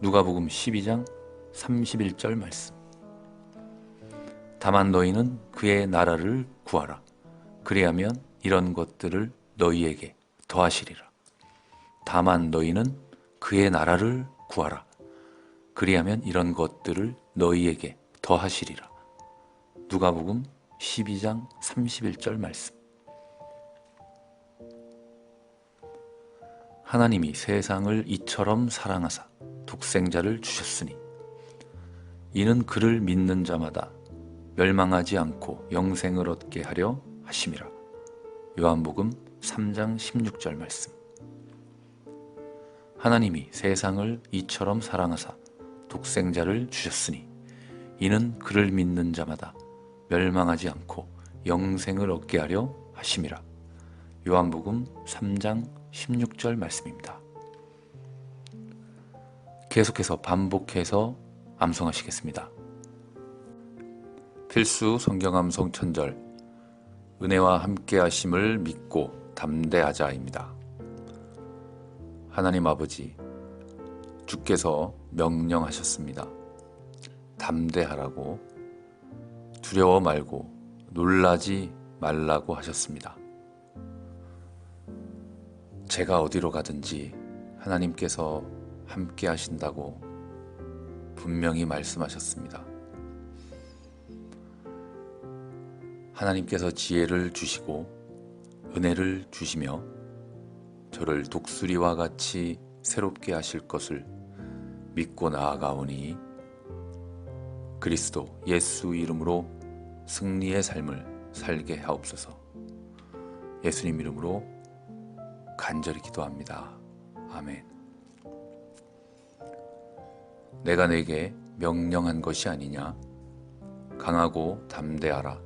누가복음 12장 31절 말씀. 다만 너희는 그의 나라를 구하라. 그리하면 이런 것들을 너희에게 더하시리라. 다만 너희는 그의 나라를 구하라. 그리하면 이런 것들을 너희에게 더하시리라. 누가복음 12장 31절 말씀. 하나님이 세상을 이처럼 사랑하사 독생자를 주셨으니 이는 그를 믿는 자마다 멸망하지 않고 영생을 얻게 하려 하심이라. 요한복음 3장 16절 말씀. 하나님이 세상을 이처럼 사랑하사 독생자를 주셨으니 이는 그를 믿는 자마다 멸망하지 않고 영생을 얻게 하려 하심이라. 요한복음 3장 16절 말씀입니다. 계속해서 반복해서 암송하시겠습니다. 필수 성경 암송 천절. 은혜와 함께 하심을 믿고 담대하자입니다. 하나님 아버지, 주께서 명령하셨습니다. 담대하라고, 두려워 말고 놀라지 말라고 하셨습니다. 제가 어디로 가든지 하나님께서 함께 하신다고 분명히 말씀하셨습니다. 하나님께서 지혜를 주시고 은혜를 주시며 저를 독수리와 같이 새롭게 하실 것을 믿고 나아가오니 그리스도 예수 이름으로 승리의 삶을 살게 하옵소서. 예수님 이름으로 간절히 기도합니다. 아멘. 내가 내게 명령한 것이 아니냐? 강하고 담대하라.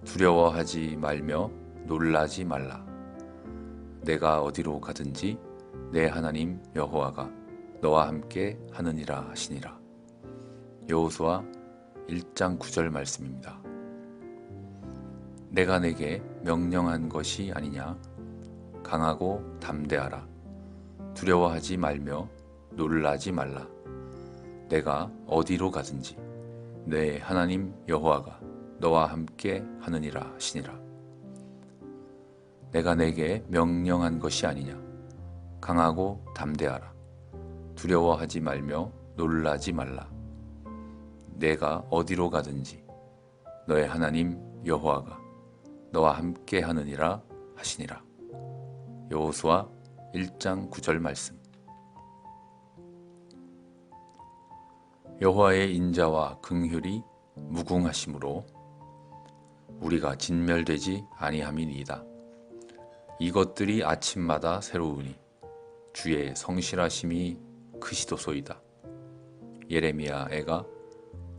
두려워하지 말며 놀라지 말라. 내가 어디로 가든지 내 하나님 여호와가 너와 함께 하느니라 하시니라. 여호수아 1장 9절 말씀입니다. 내가 내게 명령한 것이 아니냐? 강하고 담대하라. 두려워하지 말며 놀라지 말라. 내가 어디로 가든지 내 하나님 여호와가 너와 함께 하느니라 하시니라. 내가 내게 명령한 것이 아니냐? 강하고 담대하라. 두려워하지 말며 놀라지 말라. 내가 어디로 가든지 너의 하나님 여호와가 너와 함께 하느니라 하시니라. 여호수아 1장 9절 말씀. 여호와의 인자와 긍휼이 무궁하심으로 우리가 진멸되지 아니함이니이다. 이것들이 아침마다 새로우니 주의 성실하심이 크시도소이다. 예레미야 애가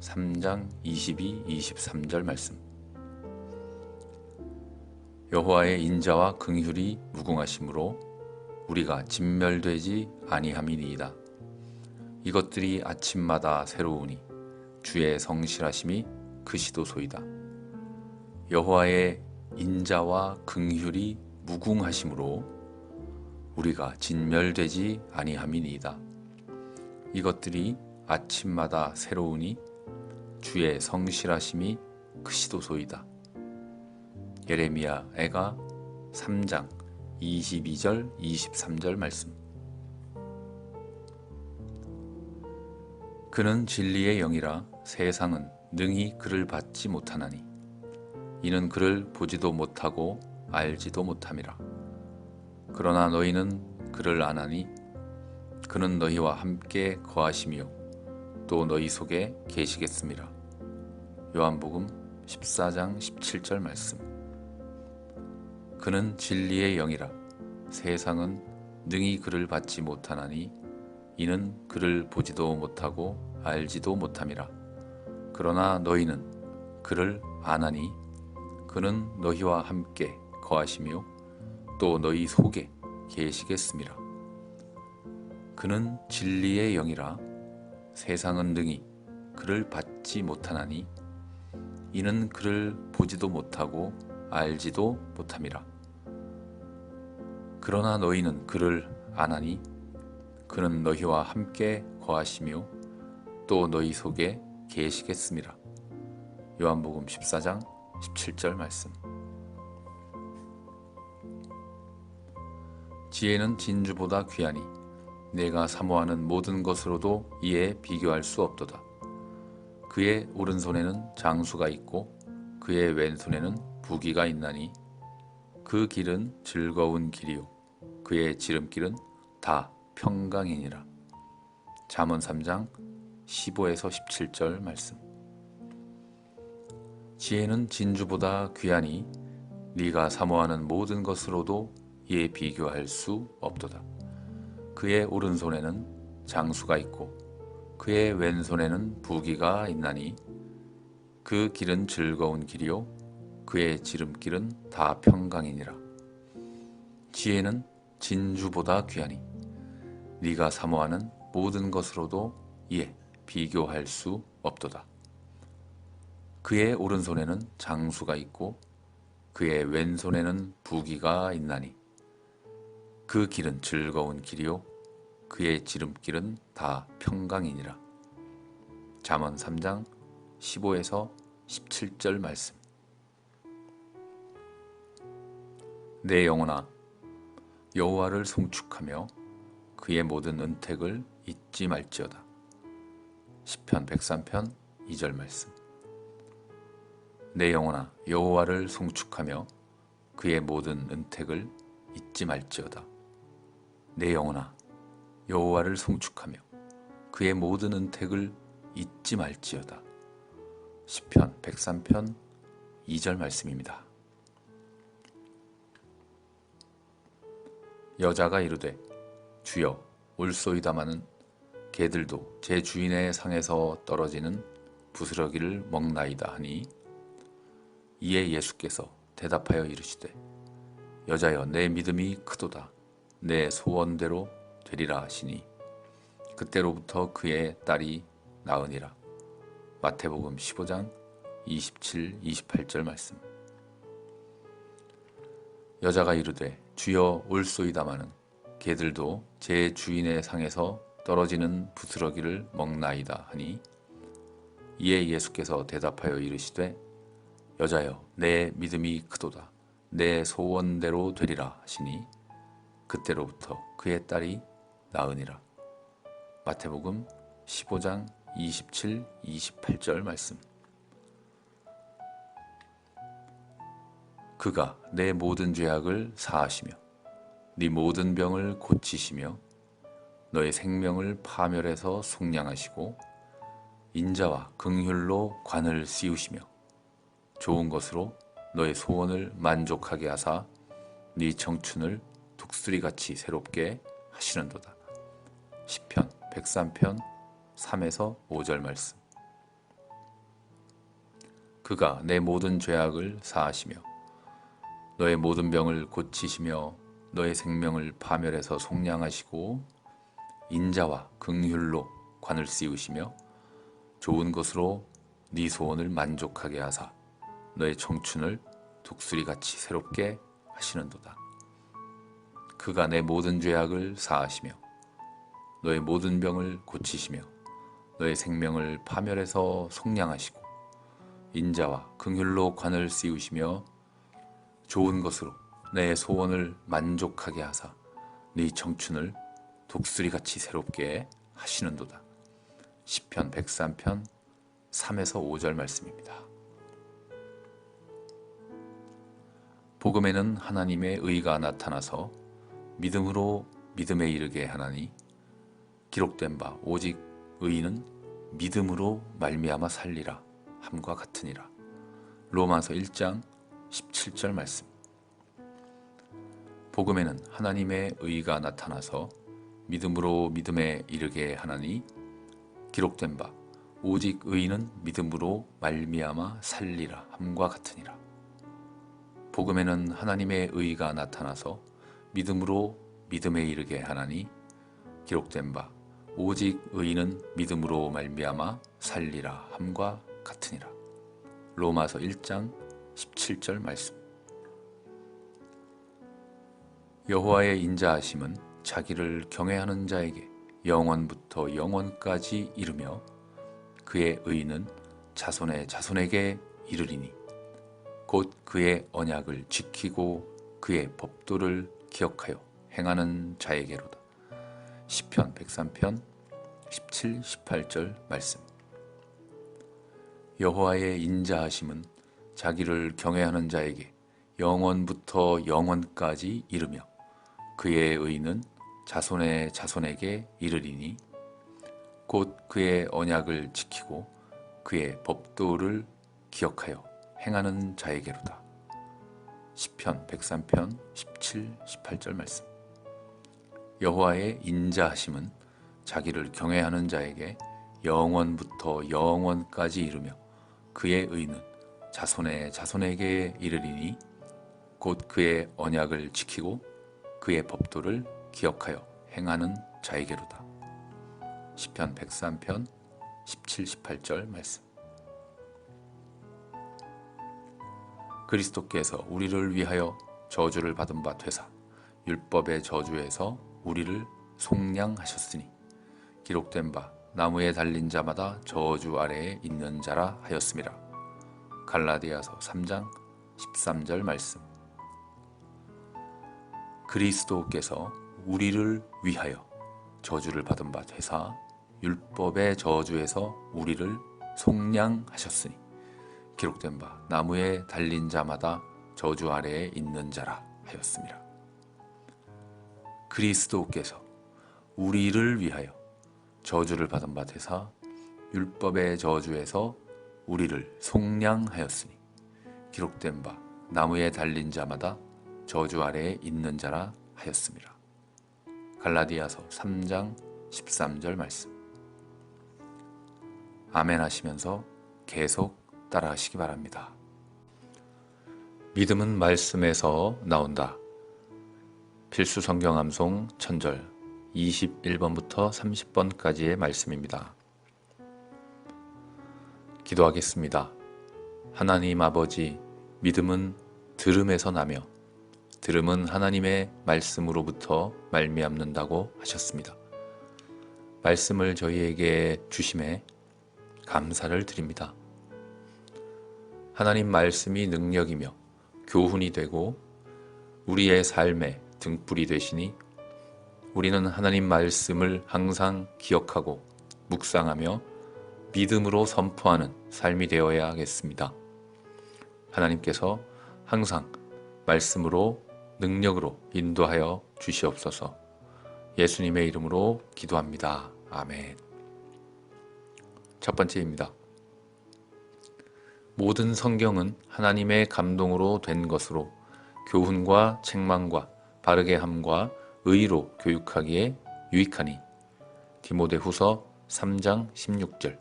3장 22, 23절 말씀. 여호와의 인자와 긍휼이 무궁하심으로 우리가 진멸되지 아니함이니이다. 이것들이 아침마다 새로우니 주의 성실하심이 크시도소이다. 여호와의 인자와 긍휼이 무궁하심으로 우리가 진멸되지 아니함이니이다. 이것들이 아침마다 새로우니 주의 성실하심이 크시도소이다. 예레미야 애가 3장 22절 23절 말씀. 그는 진리의 영이라 세상은 능히 그를 받지 못하나니 이는 그를 보지도 못하고 알지도 못함이라. 그러나 너희는 그를 아나니 그는 너희와 함께 거하시며 또 너희 속에 계시겠습니다. 요한복음 14장 17절 말씀. 그는 진리의 영이라 세상은 능히 그를 받지 못하나니 이는 그를 보지도 못하고 알지도 못함이라. 그러나 너희는 그를 아나니 그는 너희와 함께 거하시며 또 너희 속에 계시겠습니다. 그는 진리의 영이라 세상은 능히 그를 받지 못하나니 이는 그를 보지도 못하고 알지도 못함이라. 그러나 너희는 그를 아나니 그는 너희와 함께 거하시며 또 너희 속에 계시겠습니다. 요한복음 14장 17절 말씀. 지혜는 진주보다 귀하니 내가 사모하는 모든 것으로도 이에 비교할 수 없도다. 그의 오른손에는 장수가 있고 그의 왼손에는 부귀가 있나니 그 길은 즐거운 길이요 그의 지름길은 다 평강이니라. 잠언 3장 15에서 17절 말씀. 지혜는 진주보다 귀하니 네가 사모하는 모든 것으로도 이에 비교할 수 없도다. 그의 오른손에는 장수가 있고 그의 왼손에는 부귀가 있나니 그 길은 즐거운 길이요 그의 지름길은 다 평강이니라. 지혜는 진주보다 귀하니 네가 사모하는 모든 것으로도 이에 비교할 수 없도다. 그의 오른손에는 장수가 있고 그의 왼손에는 부귀가 있나니 그 길은 즐거운 길이요 그의 지름길은 다 평강이니라. 잠언 3장 15에서 17절 말씀. 내 영혼아 여호와를 송축하며 그의 모든 은택을 잊지 말지어다. 시편 103편 2절 말씀. 내 영혼아 여호와를 송축하며 그의 모든 은택을 잊지 말지어다. 내 영혼아 여호와를 송축하며 그의 모든 은택을 잊지 말지어다. 시편 103편 2절 말씀입니다. 여자가 이르되 주여 올소이다마는 개들도 제 주인의 상에서 떨어지는 부스러기를 먹나이다 하니 이에 예수께서 대답하여 이르시되 여자여 내 믿음이 크도다. 내 소원대로 되리라 하시니 그때로부터 그의 딸이 나으니라. 마태복음 15장 27, 28절 말씀. 여자가 이르되 주여 올소이다마는 개들도 제 주인의 상에서 떨어지는 부스러기를 먹나이다 하니 이에 예수께서 대답하여 이르시되 여자여 내 믿음이 크도다. 내 소원대로 되리라 하시니 그때로부터 그의 딸이 나으니라. 마태복음 15장 27, 28절 말씀. 그가 내 모든 죄악을 사하시며 네 모든 병을 고치시며 너의 생명을 파멸해서 속량하시고 인자와 긍휼로 관을 씌우시며 좋은 것으로 너의 소원을 만족하게 하사 네 청춘을 독수리같이 새롭게 하시는도다. 시편 103편 3에서 5절 말씀. 그가 내 모든 죄악을 사하시며 너의 모든 병을 고치시며 너의 생명을 파멸해서 속량하시고 인자와 긍휼로 관을 씌우시며 좋은 것으로 네 소원을 만족하게 하사 너의 청춘을 독수리같이 새롭게 하시는도다. 그가 내 모든 죄악을 사하시며 너의 모든 병을 고치시며 너의 생명을 파멸해서 속량하시고 인자와 긍휼로 관을 씌우시며 좋은 것으로 내 소원을 만족하게 하사 네 청춘을 독수리같이 새롭게 하시는도다. 시편 103편 3에서 5절 말씀입니다. 복음에는 하나님의 의가 나타나서 믿음으로 믿음에 이르게 하나니 기록된 바 오직 의인은 믿음으로 말미암아 살리라 함과 같으니라. 로마서 1장 17절 말씀. 복음에는 하나님의 의가 나타나서 믿음으로 믿음에 이르게 하나니 기록된 바 오직 의인은 믿음으로 말미암아 살리라 함과 같으니라. 복음에는 하나님의 의가 나타나서 믿음으로 믿음에 이르게 하나니 기록된 바 오직 의인은 믿음으로 말미암아 살리라 함과 같으니라. 로마서 1장 17절 말씀. 여호와의 인자하심은 자기를 경외하는 자에게 영원부터 영원까지 이르며 그의 의는 자손의 자손에게 이르리니 곧 그의 언약을 지키고 그의 법도를 기억하여 행하는 자에게로다. 시편 103편 17, 18절 말씀. 여호와의 인자하심은 자기를 경외하는 자에게 영원부터 영원까지 이르며 그의 의는 자손의 자손에게 이르리니 곧 그의 언약을 지키고 그의 법도를 기억하여 행하는 자에게로다. 시편 103편 17, 18절 말씀. 여호와의 인자하심은 자기를 경외하는 자에게 영원부터 영원까지 이르며 그의 의는 자손의 자손에게 이르리니 곧 그의 언약을 지키고 그의 법도를 기억하여 행하는 자에게로다. 시편 103편 17, 18절 말씀. 그리스도께서 우리를 위하여 저주를 받은 바 되사 율법의 저주에서 우리를 속량하셨으니 기록된 바 나무에 달린 자마다 저주 아래에 있는 자라 하였음이라. 갈라디아서 3장 13절 말씀. 그리스도께서 우리를 위하여 저주를 받은 바 되사 율법의 저주에서 우리를 속량하셨으니 기록된 바 나무에 달린 자마다 저주 아래에 있는 자라 하였습니다. 그리스도께서 우리를 위하여 저주를 받은 바 되사 율법의 저주에서 우리를 속량하였으니 기록된 바 나무에 달린 자마다 저주 아래에 있는 자라 하였습니다. 갈라디아서 3장 13절 말씀. 아멘 하시면서 계속 따라하시기 바랍니다. 믿음은 말씀에서 나온다. 필수 성경 암송 1000절 21번부터 30번까지의 말씀입니다. 기도하겠습니다. 하나님 아버지, 믿음은 들음에서 나며 들음은 하나님의 말씀으로부터 말미암는다고 하셨습니다. 말씀을 저희에게 주심에 감사를 드립니다. 하나님 말씀이 능력이며 교훈이 되고 우리의 삶의 등불이 되시니 우리는 하나님 말씀을 항상 기억하고 묵상하며 믿음으로 선포하는 삶이 되어야겠습니다. 하나님께서 항상 말씀으로 능력으로 인도하여 주시옵소서. 예수님의 이름으로 기도합니다. 아멘. 첫 번째입니다. 모든 성경은 하나님의 감동으로 된 것으로 교훈과 책망과 바르게 함과 의로 교육하기에 유익하니. 디모데후서 3장 16절.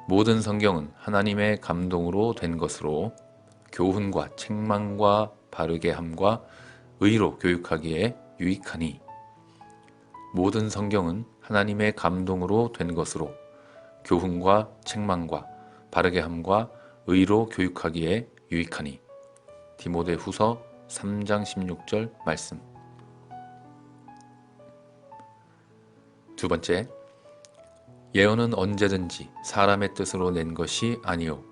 모든 성경은 하나님의 감동으로 된 것으로 교훈과 책망과 바르게 함과 의로 교육하기에 유익하니. 모든 성경은 하나님의 감동으로 된 것으로 교훈과 책망과 바르게 함과 의로 교육하기에 유익하니. 디모데후서 3장 16절 말씀. 두 번째, 예언은 언제든지 사람의 뜻으로 낸 것이 아니요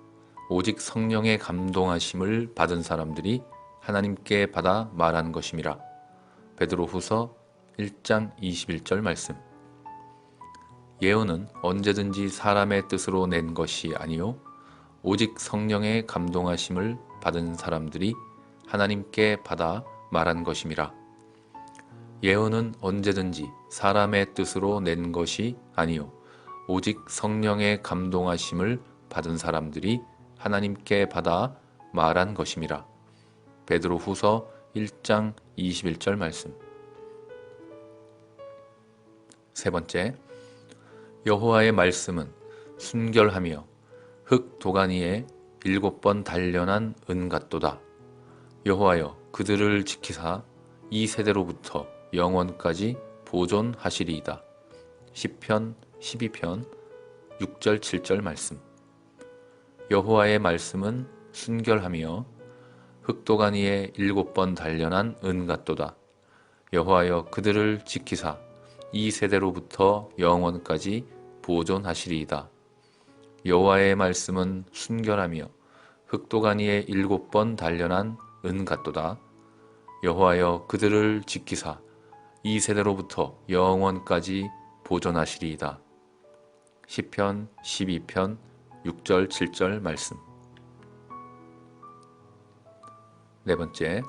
오직 성령의 감동하심을 받은 사람들이 하나님께 받아 말한 것임이라. 베드로후서 1장 21절 말씀. 예언은 언제든지 사람의 뜻으로 낸 것이 아니요 오직 성령의 감동하심을 받은 사람들이 하나님께 받아 말한 것임이라. 예언은 언제든지 사람의 뜻으로 낸 것이 아니요 오직 성령의 감동하심을 받은 사람들이 하나님께 받아 말한 것임이라. 베드로후서 1장 21절 말씀. 세 번째, 여호와의 말씀은 순결하며 흙 도가니에 7번 단련한 은 같도다. 여호와여 그들을 지키사 이 세대로부터 영원까지 보존하시리이다. 시편 12편 6절 7절 말씀. 여호와의 말씀은 순결하며 흙도가니에 7번 단련한 은 같도다. 여호와여 그들을 지키사 이 세대로부터 영원까지 보존하시리이다. 여호와의 말씀은 순결하며 흙도가니에 7번 단련한 은 같도다. 여호와여 그들을 지키사 이 세대로부터 영원까지 보존하시리이다. 시편 12편 6절 7절 말씀. 네 번째,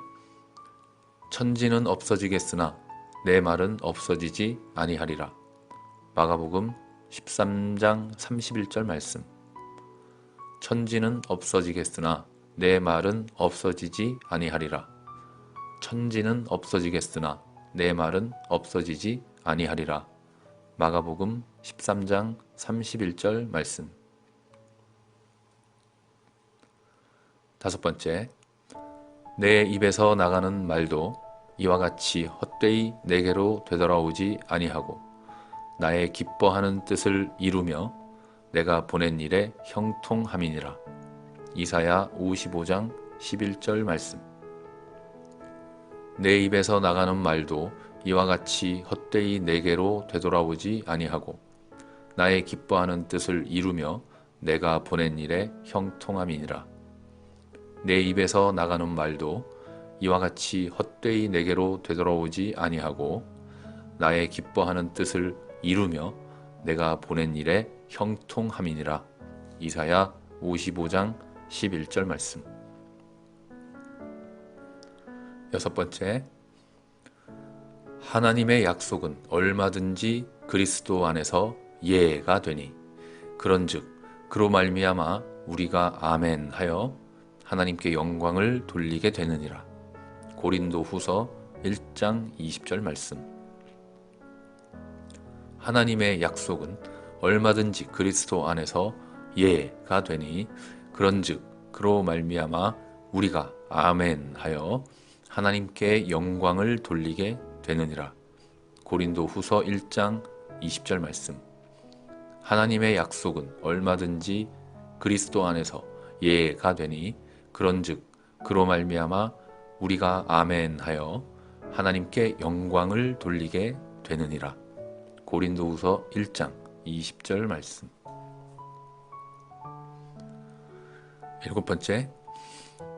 천지는 없어지겠으나 내 말은 없어지지 아니하리라. 마가복음 13장 31절 말씀. 천지는 없어지겠으나 내 말은 없어지지 아니하리라. 천지는 없어지겠으나 내 말은 없어지지 아니하리라. 마가복음 13장 31절 말씀. 다섯 번째, 내 입에서 나가는 말도 이와 같이 헛되이 내게로 되돌아오지 아니하고 나의 기뻐하는 뜻을 이루며 내가 보낸 일에 형통함이니라. 이사야 55장 11절 말씀. 내 입에서 나가는 말도 이와 같이 헛되이 내게로 되돌아오지 아니하고 나의 기뻐하는 뜻을 이루며 내가 보낸 일에 형통함이니라. 내 입에서 나가는 말도 이와 같이 헛되이 내게로 되돌아오지 아니하고 나의 기뻐하는 뜻을 이루며 내가 보낸 일에 형통함이니라. 이사야 55장 11절 말씀. 여섯 번째, 하나님의 약속은 얼마든지 그리스도 안에서 예가 되니 그런즉 그로 말미암아 우리가 아멘 하여 하나님께 영광을 돌리게 되느니라. 고린도후서 1장 20절 말씀. 하나님의 약속은 얼마든지 그리스도 안에서 예가 되니 그런즉 그로 말미암아 우리가 아멘 하여 하나님께 영광을 돌리게 되느니라. 고린도후서 1장 20절 말씀. 하나님의 약속은 얼마든지 그리스도 안에서 예가 되니 그런즉 그로 말미암아 우리가 아멘 하여 하나님께 영광을 돌리게 되느니라. 고린도후서 1장 20절 말씀. 일곱 번째,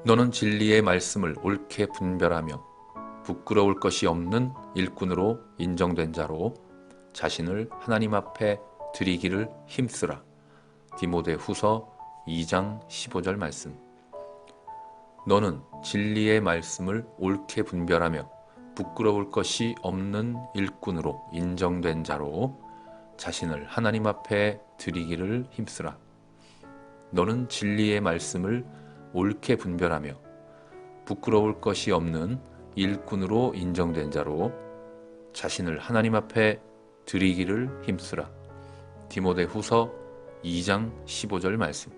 너는 진리의 말씀을 옳게 분별하며 부끄러울 것이 없는 일꾼으로 인정된 자로 자신을 하나님 앞에 드리기를 힘쓰라. 디모데후서 2장 15절 말씀. 너는 진리의 말씀을 옳게 분별하며 부끄러울 것이 없는 일꾼으로 인정된 자로 자신을 하나님 앞에 드리기를 힘쓰라. 너는 진리의 말씀을 옳게 분별하며 부끄러울 것이 없는 일꾼으로 인정된 자로 자신을 하나님 앞에 드리기를 힘쓰라. 디모데후서 2장 15절 말씀.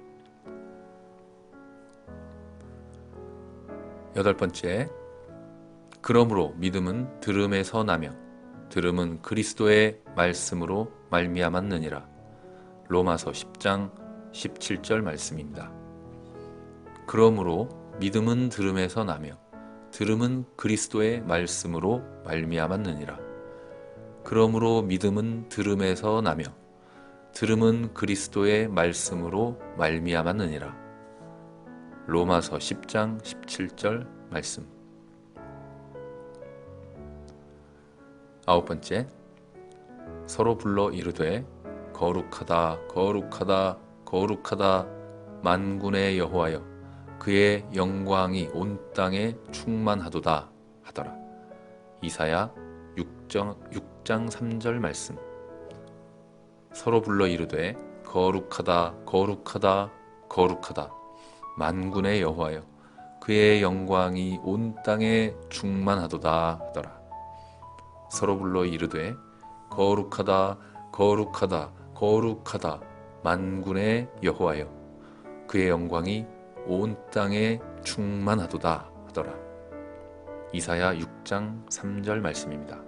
여덟 번째, 그러므로 믿음은 들음에서 나며 들음은 그리스도의 말씀으로 말미암았느니라. 로마서 10장 17절 말씀입니다. 그러므로 믿음은 들음에서 나며 들음은 그리스도의 말씀으로 말미암았느니라. 그러므로 믿음은 들음에서 나며 들음은 그리스도의 말씀으로 말미암았느니라. 로마서 10장 17절 말씀. 아홉 번째, 서로 불러 이르되 거룩하다 거룩하다 거룩하다 만군의 여호와여 그의 영광이 온 땅에 충만하도다 하더라. 이사야 6장 3절 말씀. 서로 불러 이르되 거룩하다 거룩하다 거룩하다 만군의 여호와여, 그의 영광이 온 땅에 충만하도다 하더라. 서로 불러 이르되 거룩하다 거룩하다 거룩하다 만군의 여호와여, 그의 영광이 온 땅에 충만하도다 하더라. 이사야 6장 3절 말씀입니다.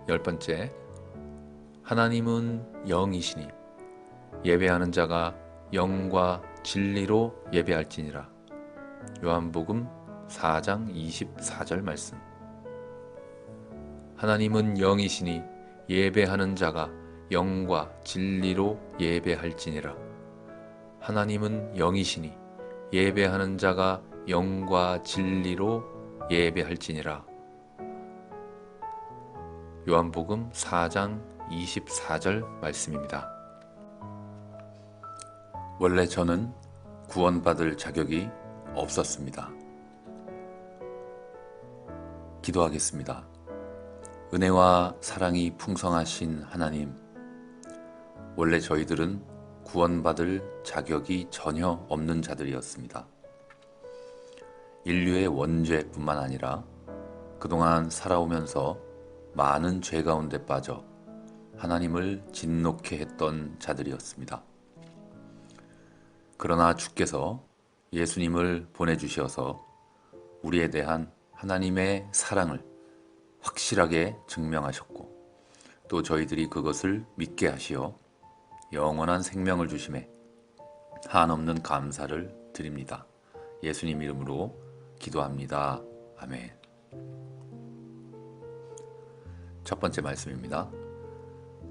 10번째, 하나님은 영이시니 예배하는 자가 영과 진리로 예배할지니라. 요한복음 4장 24절 말씀. 하나님은 영이시니 예배하는 자가 영과 진리로 예배할지니라. 하나님은 영이시니 예배하는 자가 영과 진리로 예배할지니라. 요한복음 4장 24절 말씀입니다. 원래 저는 구원받을 자격이 없었습니다. 기도하겠습니다. 은혜와 사랑이 풍성하신 하나님, 원래 저희들은 구원받을 자격이 전혀 없는 자들이었습니다. 인류의 원죄뿐만 아니라 그동안 살아오면서 많은 죄 가운데 빠져 하나님을 진노케 했던 자들이었습니다. 그러나 주께서 예수님을 보내주셔서 우리에 대한 하나님의 사랑을 확실하게 증명하셨고, 또 저희들이 그것을 믿게 하시어 영원한 생명을 주심에 한없는 감사를 드립니다. 예수님 이름으로 기도합니다. 아멘. 첫 번째 말씀입니다.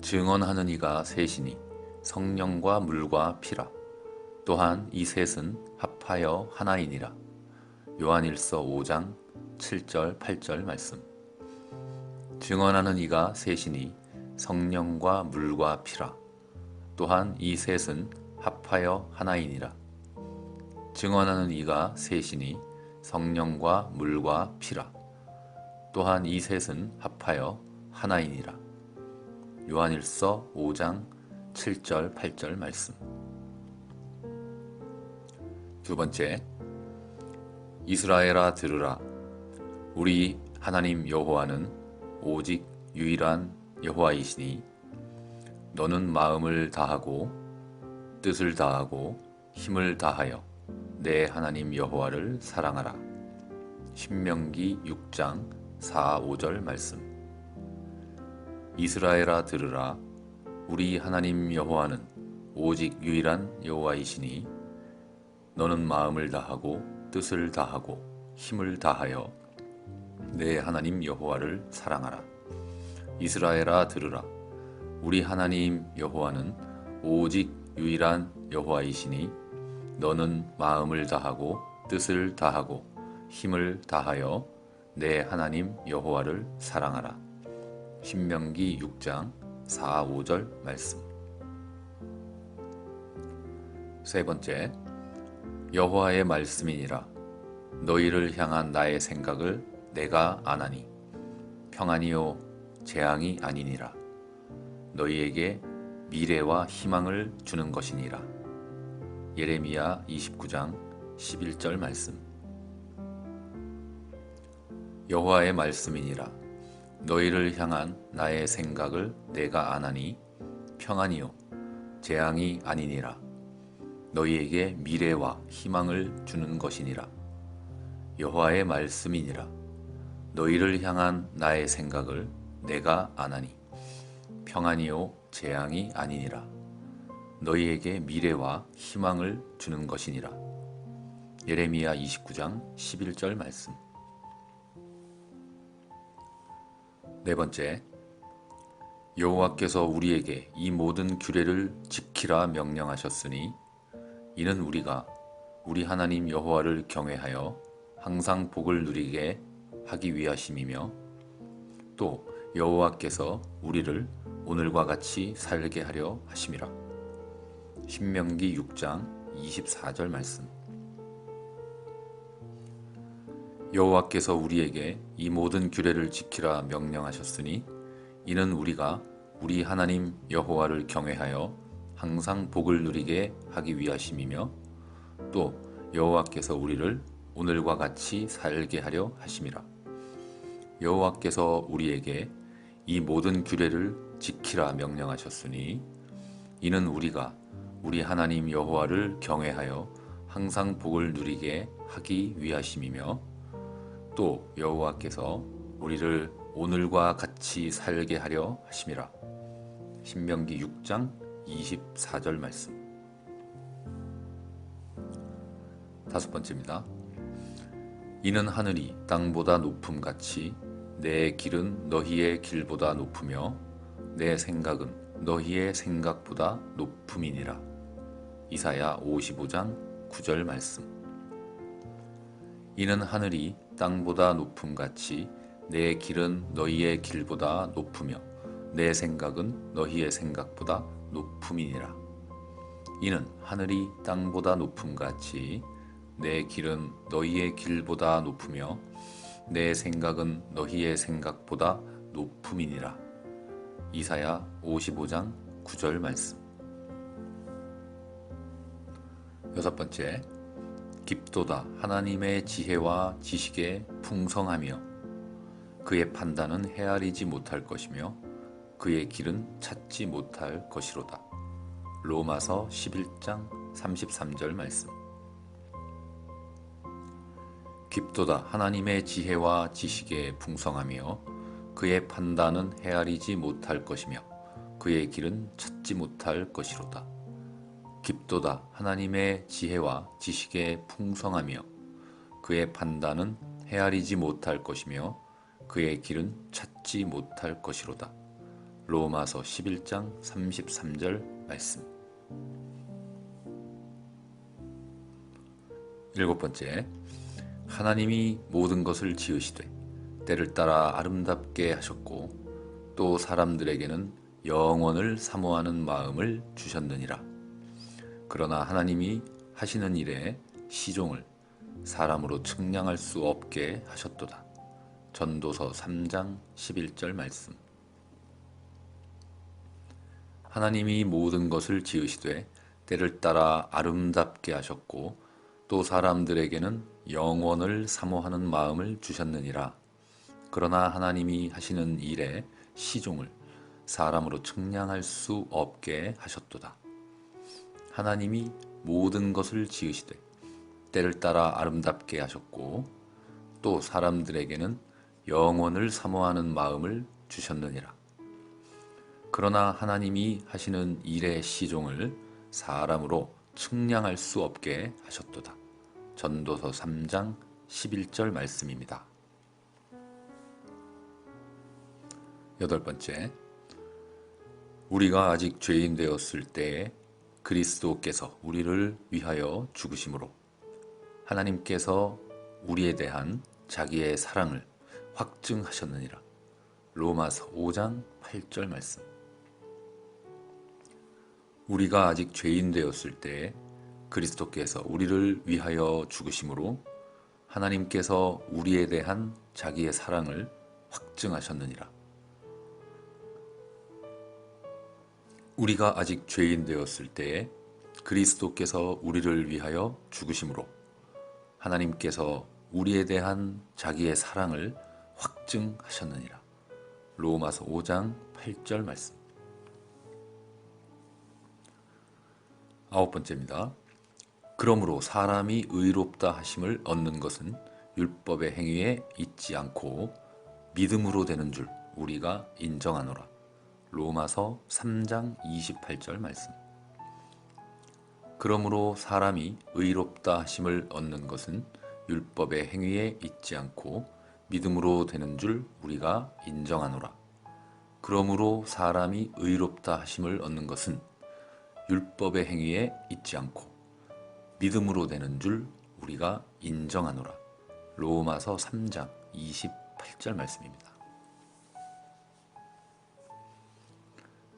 증언하는 이가 셋이니 성령과 물과 피라. 또한 이 셋은 합하여 하나이니라. 요한일서 5장 7절 8절 말씀. 증언하는 이가 셋이니 성령과 물과 피라. 또한 이 셋은 합하여 하나이니라. 증언하는 이가 셋이니 성령과 물과 피라. 또한 이 셋은 합하여 하나이니라. 요한일서 5장 7절 8절 말씀. 두 번째, 이스라엘아 들으라. 우리 하나님 여호와는 오직 유일한 여호와이시니 너는 마음을 다하고 뜻을 다하고 힘을 다하여 내 하나님 여호와를 사랑하라. 신명기 6장 4, 5절 말씀. 이스라엘아 들으라. 우리 하나님 여호와는 오직 유일한 여호와이시니 너는 마음을 다하고 뜻을 다하고 힘을 다하여 내 하나님 여호와를 사랑하라. 이스라엘아 들으라. 우리 하나님 여호와는 오직 유일한 여호와이시니 너는 마음을 다하고 뜻을 다하고 힘을 다하여 내 하나님 여호와를 사랑하라. 신명기 6장 4, 5절 말씀. 세 번째, 여호와의 말씀이니라. 너희를 향한 나의 생각을 내가 아나니 평안이요 재앙이 아니니라. 너희에게 미래와 희망을 주는 것이니라. 예레미야 29장 11절 말씀. 여호와의 말씀이니라. 너희를 향한 나의 생각을 내가 아나니 평안이요 재앙이 아니니라. 너희에게 미래와 희망을 주는 것이니라. 여호와의 말씀이니라. 너희를 향한 나의 생각을 내가 아나니 평안이요 재앙이 아니니라. 너희에게 미래와 희망을 주는 것이니라. 예레미야 29장 11절 말씀. 네 번째, 여호와께서 우리에게 이 모든 규례를 지키라 명령하셨으니 이는 우리가 우리 하나님 여호와를 경외하여 항상 복을 누리게 하기 위하심이며 또 여호와께서 우리를 오늘과 같이 살게 하려 하심이라. 신명기 6장 24절 말씀. 여호와께서 우리에게 이 모든 규례를 지키라 명령하셨으니 이는 우리가 우리 하나님 여호와를 경외하여 항상 복을 누리게 하기 위하심이며 또 여호와께서 우리를 오늘과 같이 살게 하려 하심이라. 여호와께서 우리에게 이 모든 규례를 지키라 명령하셨으니 이는 우리가 우리 하나님 여호와를 경외하여 항상 복을 누리게 하기 위하심이며 또 여호와께서 우리를 오늘과 같이 살게 하려 하심이라. 신명기 6장 24절 말씀. 다섯 번째입니다. 이는 하늘이 땅보다 높음같이 내 길은 너희의 길보다 높으며 내 생각은 너희의 생각보다 높음이니라. 이사야 55장 9절 말씀. 이는 하늘이 땅보다 높음같이 내 길은 너희의 길보다 높으며 내 생각은 너희의 생각보다 높음이니라. 이는 하늘이 땅보다 높음같이 내 길은 너희의 길보다 높으며 내 생각은 너희의 생각보다 높음이니라. 이사야 55장 9절 말씀. 여섯 번째, 깊도다 하나님의 지혜와 지식에 풍성하며 그의 판단은 헤아리지 못할 것이며 그의 길은 찾지 못할 것이로다. 로마서 11장 33절 말씀. 깊도다 하나님의 지혜와 지식에 풍성하며 그의 판단은 헤아리지 못할 것이며 그의 길은 찾지 못할 것이로다. 깊도다 하나님의 지혜와 지식에 풍성하며 그의 판단은 헤아리지 못할 것이며 그의 길은 찾지 못할 것이로다. 로마서 11장 33절 말씀. 일곱 번째, 하나님이 모든 것을 지으시되 때를 따라 아름답게 하셨고 또 사람들에게는 영원을 사모하는 마음을 주셨느니라. 그러나 하나님이 하시는 일에 시종을 사람으로 측량할 수 없게 하셨도다. 전도서 3장 11절 말씀. 하나님이 모든 것을 지으시되 때를 따라 아름답게 하셨고 또 사람들에게는 영원을 사모하는 마음을 주셨느니라. 그러나 하나님이 하시는 일에 시종을 사람으로 측량할 수 없게 하셨도다. 하나님이 모든 것을 지으시되 때를 따라 아름답게 하셨고 또 사람들에게는 영원을 사모하는 마음을 주셨느니라. 그러나 하나님이 하시는 일의 시종을 사람으로 측량할 수 없게 하셨도다. 전도서 3장 11절 말씀입니다. 여덟 번째, 우리가 아직 죄인 되었을 때에 그리스도께서 우리를 위하여 죽으심으로 하나님께서 우리에 대한 자기의 사랑을 확증하셨느니라. 로마서 5장 8절 말씀. 우리가 아직 죄인 되었을 때에 그리스도께서 우리를 위하여 죽으심으로 하나님께서 우리에 대한 자기의 사랑을 확증하셨느니라. 우리가 아직 죄인 되었을 때에 그리스도께서 우리를 위하여 죽으심으로 하나님께서 우리에 대한 자기의 사랑을 확증하셨느니라. 로마서 5장 8절 말씀. 아홉 번째입니다. 그러므로 사람이 의롭다 하심을 얻는 것은 율법의 행위에 있지 않고 믿음으로 되는 줄 우리가 인정하노라. 로마서 3장 28절 말씀. 그러므로 사람이 의롭다 하심을 얻는 것은 율법의 행위에 있지 않고 믿음으로 되는 줄 우리가 인정하노라. 그러므로 사람이 의롭다 하심을 얻는 것은 율법의 행위에 있지 않고 믿음으로 되는 줄 우리가 인정하노라. 로마서 3장 28절 말씀입니다.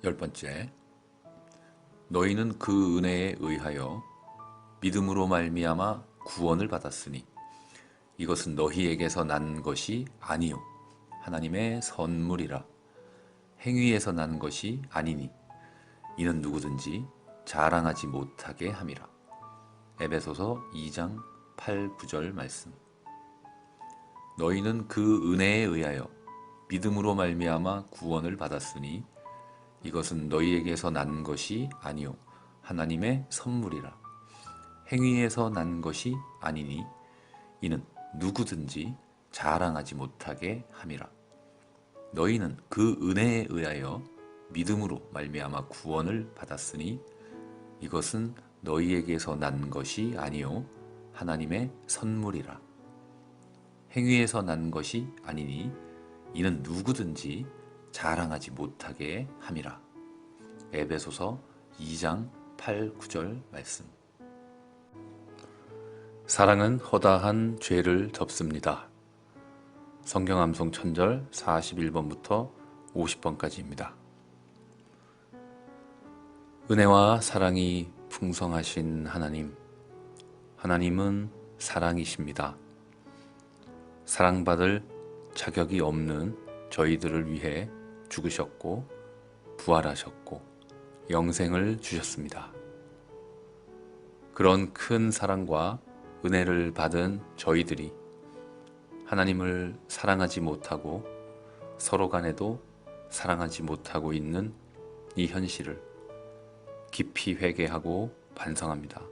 열 번째, 너희는 그 은혜에 의하여 믿음으로 말미암아 구원을 받았으니 이것은 너희에게서 난 것이 아니요 하나님의 선물이라. 행위에서 난 것이 아니니 이는 누구든지 자랑하지 못하게 함이라. 에베소서 2장 8, 9절 말씀. 너희는 그 은혜에 의하여 믿음으로 말미암아 구원을 받았으니 이것은 너희에게서 난 것이 아니요 하나님의 선물이라. 행위에서 난 것이 아니니 이는 누구든지 자랑하지 못하게 함이라. 너희는 그 은혜에 의하여 믿음으로 말미암아 구원을 받았으니 이것은 너희에게서 난 것이 아니요 하나님의 선물이라. 행위에서 난 것이 아니니 이는 누구든지 자랑하지 못하게 함이라. 에베소서 2장 8, 9절 말씀. 사랑은 허다한 죄를 덮습니다. 성경 암송 천절 41번부터 50번까지입니다. 은혜와 사랑이 풍성하신 하나님, 하나님은 사랑이십니다. 사랑받을 자격이 없는 저희들을 위해 죽으셨고 부활하셨고 영생을 주셨습니다. 그런 큰 사랑과 은혜를 받은 저희들이 하나님을 사랑하지 못하고 서로 간에도 사랑하지 못하고 있는 이 현실을 깊이 회개하고 반성합니다.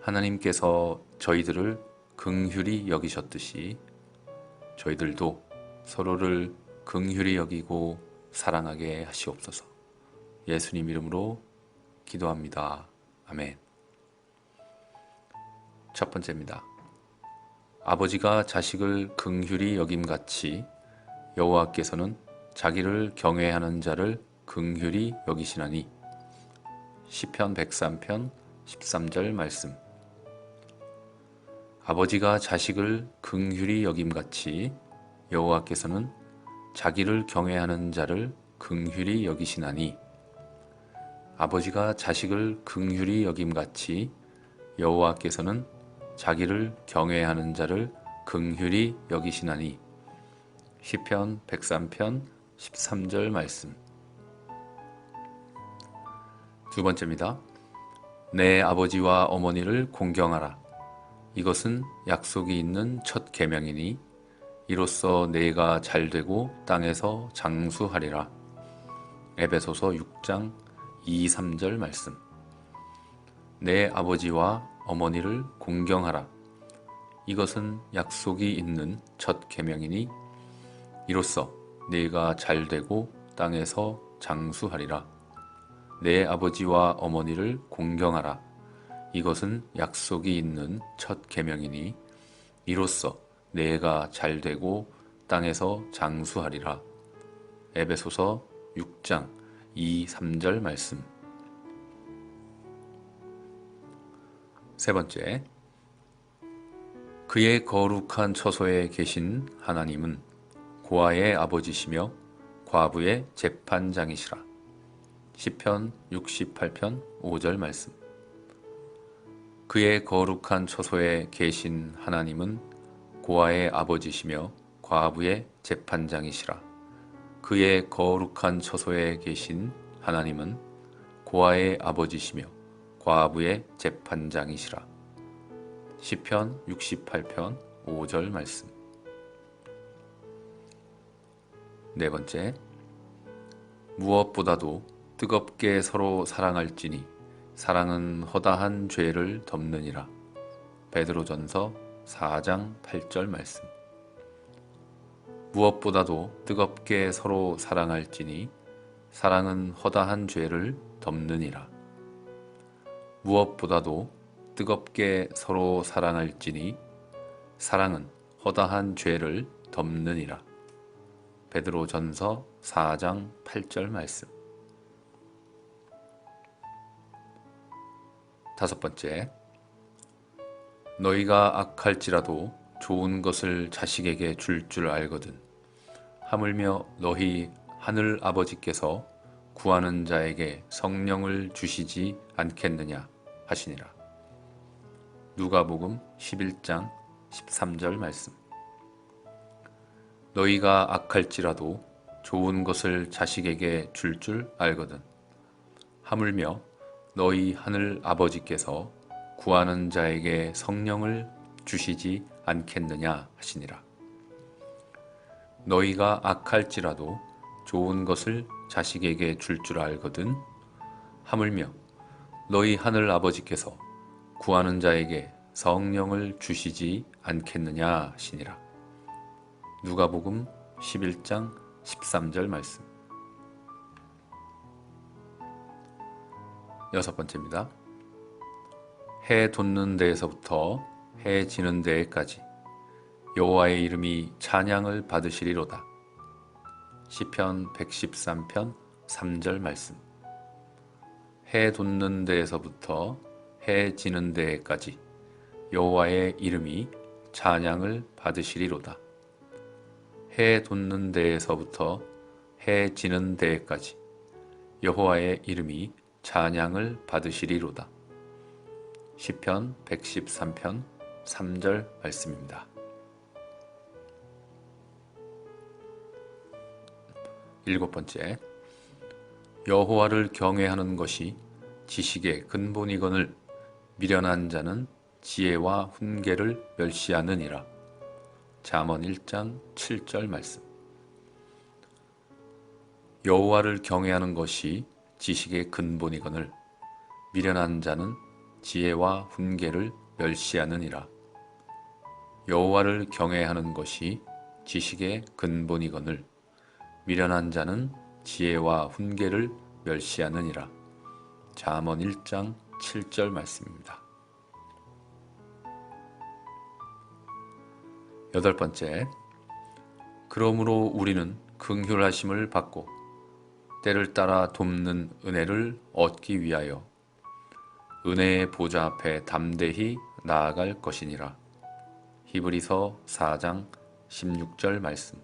하나님께서 저희들을 긍휼히 여기셨듯이 저희들도 서로를 긍휼히 여기고 사랑하게 하시옵소서. 예수님 이름으로 기도합니다. 아멘. 첫 번째입니다. 아버지가 자식을 긍휼히 여김같이 여호와께서는 자기를 경외하는 자를 긍휼히 여기시나니. 시편 103편 13절 말씀. 아버지가 자식을 긍휼히 여김같이 여호와께서는 자기를 경외하는 자를 긍휼히 여기시나니. 아버지가 자식을 긍휼히 여김같이 여호와께서는 자기를 경외하는 자를 긍휼히 여기시나니. 시편 103편 13절 말씀. 두 번째입니다. 내 아버지와 어머니를 공경하라. 이것은 약속이 있는 첫 계명이니 이로써 내가 잘되고 땅에서 장수하리라. 에베소서 6장 2, 3절 말씀. 내 아버지와 어머니를 공경하라. 이것은 약속이 있는 첫 계명이니 이로써 네가 잘되고 땅에서 장수하리라. 내 아버지와 어머니를 공경하라. 이것은 약속이 있는 첫 계명이니 이로써 내가 잘되고 땅에서 장수하리라. 에베소서 6장 2, 3절 말씀. 세 번째, 그의 거룩한 처소에 계신 하나님은 고아의 아버지시며 과부의 재판장이시라. 시편 68편 5절 말씀. 그의 거룩한 처소에 계신 하나님은 고아의 아버지시며 과부의 재판장이시라. 그의 거룩한 처소에 계신 하나님은 고아의 아버지시며 과부의 재판장이시라. 시편 68편 5절 말씀. 네 번째, 무엇보다도 뜨겁게 서로 사랑할지니 사랑은 허다한 죄를 덮느니라. 베드로전서 4장 8절 말씀. 무엇보다도 뜨겁게 서로 사랑할지니 사랑은 허다한 죄를 덮느니라. 무엇보다도 뜨겁게 서로 사랑할지니 사랑은 허다한 죄를 덮느니라. 베드로전서 4장 8절 말씀. 다섯 번째, 너희가 악할지라도 좋은 것을 자식에게 줄 줄 알거든 하물며 너희 하늘 아버지께서 구하는 자에게 성령을 주시지 않겠느냐. 하시니라. 누가복음 11장 13절 말씀. 너희가 악할지라도 좋은 것을 자식에게 줄 줄 알거든. 하물며 너희 하늘 아버지께서 구하는 자에게 성령을 주시지 않겠느냐 하시니라. 너희가 악할지라도 좋은 것을 자식에게 줄 줄 알거든. 하물며 너희 하늘 아버지께서 구하는 자에게 성령을 주시지 않겠느냐 하시니라. 누가복음 11장 13절 말씀. 여섯 번째입니다. 해 돋는 데에서부터 해 지는 데에까지 여호와의 이름이 찬양을 받으시리로다. 시편 113편 3절 말씀. 해 돋는 데에서부터 해 지는 데에까지 여호와의 이름이 찬양을 받으시리로다. 해 돋는 데에서부터 해 지는 데에까지 여호와의 이름이 찬양을 받으시리로다. 시편 113편 3절 말씀입니다. 일곱 번째, 여호와를 경외하는 것이 지식의 근본이거늘 미련한 자는 지혜와 훈계를 멸시하느니라. 잠언 1장 7절 말씀. 여호와를 경외하는 것이 지식의 근본이거늘 미련한 자는 지혜와 훈계를 멸시하느니라. 여호와를 경외하는 것이 지식의 근본이거늘 미련한 자는 지혜와 훈계를 멸시하느니라. 잠언 1장 7절 말씀입니다. 여덟 번째, 그러므로 우리는 긍휼하심을 받고 때를 따라 돕는 은혜를 얻기 위하여 은혜의 보좌 앞에 담대히 나아갈 것이니라. 히브리서 4장 16절 말씀.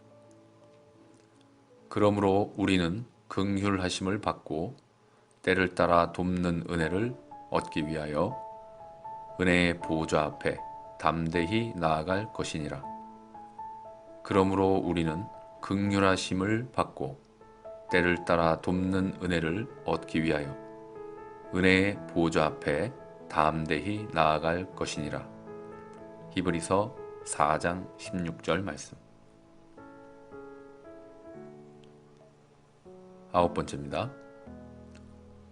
그러므로 우리는 긍휼하심을 받고 때를 따라 돕는 은혜를 얻기 위하여 은혜의 보좌 앞에 담대히 나아갈 것이니라. 그러므로 우리는 긍휼하심을 받고 때를 따라 돕는 은혜를 얻기 위하여 은혜의 보좌 앞에 담대히 나아갈 것이니라. 히브리서 4장 16절 말씀. 아홉 번째입니다.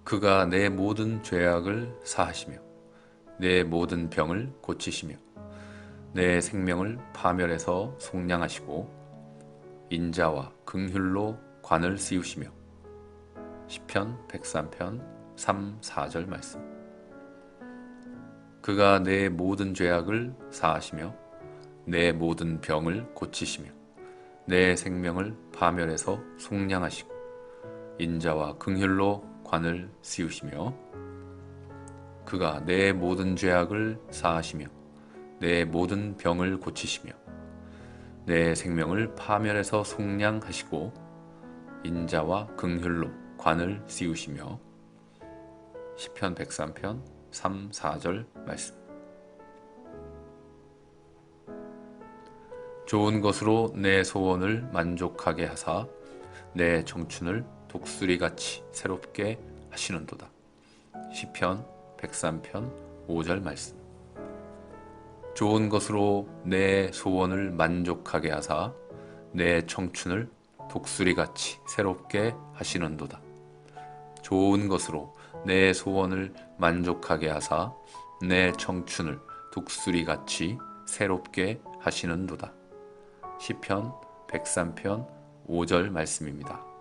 그가 내 모든 죄악을 사하시며 내 모든 병을 고치시며 내 생명을 파멸해서 속량하시고 인자와 긍휼로 관을 씌우시며 시편 103편 3, 4절 말씀. 그가 내 모든 죄악을 사하시며 내 모든 병을 고치시며 내 생명을 파멸해서 속량하시고 인자와 긍휼로 관을 씌우시며 그가 내 모든 죄악을 사하시며 내 모든 병을 고치시며 내 생명을 파멸해서 속량하시고 인자와 긍휼로 관을 씌우시며 시편 103편 3, 4절 말씀. 좋은 것으로 내 소원을 만족하게 하사 내 청춘을 독수리같이 새롭게 하시는도다. 시편 103편 5절 말씀. 좋은 것으로 내 소원을 만족하게 하사 내 청춘을 독수리같이 새롭게 하시는도다. 좋은 것으로 내 소원을 만족하게 하사 내 청춘을 독수리같이 새롭게 하시는도다. 시편 103편 5절 말씀입니다.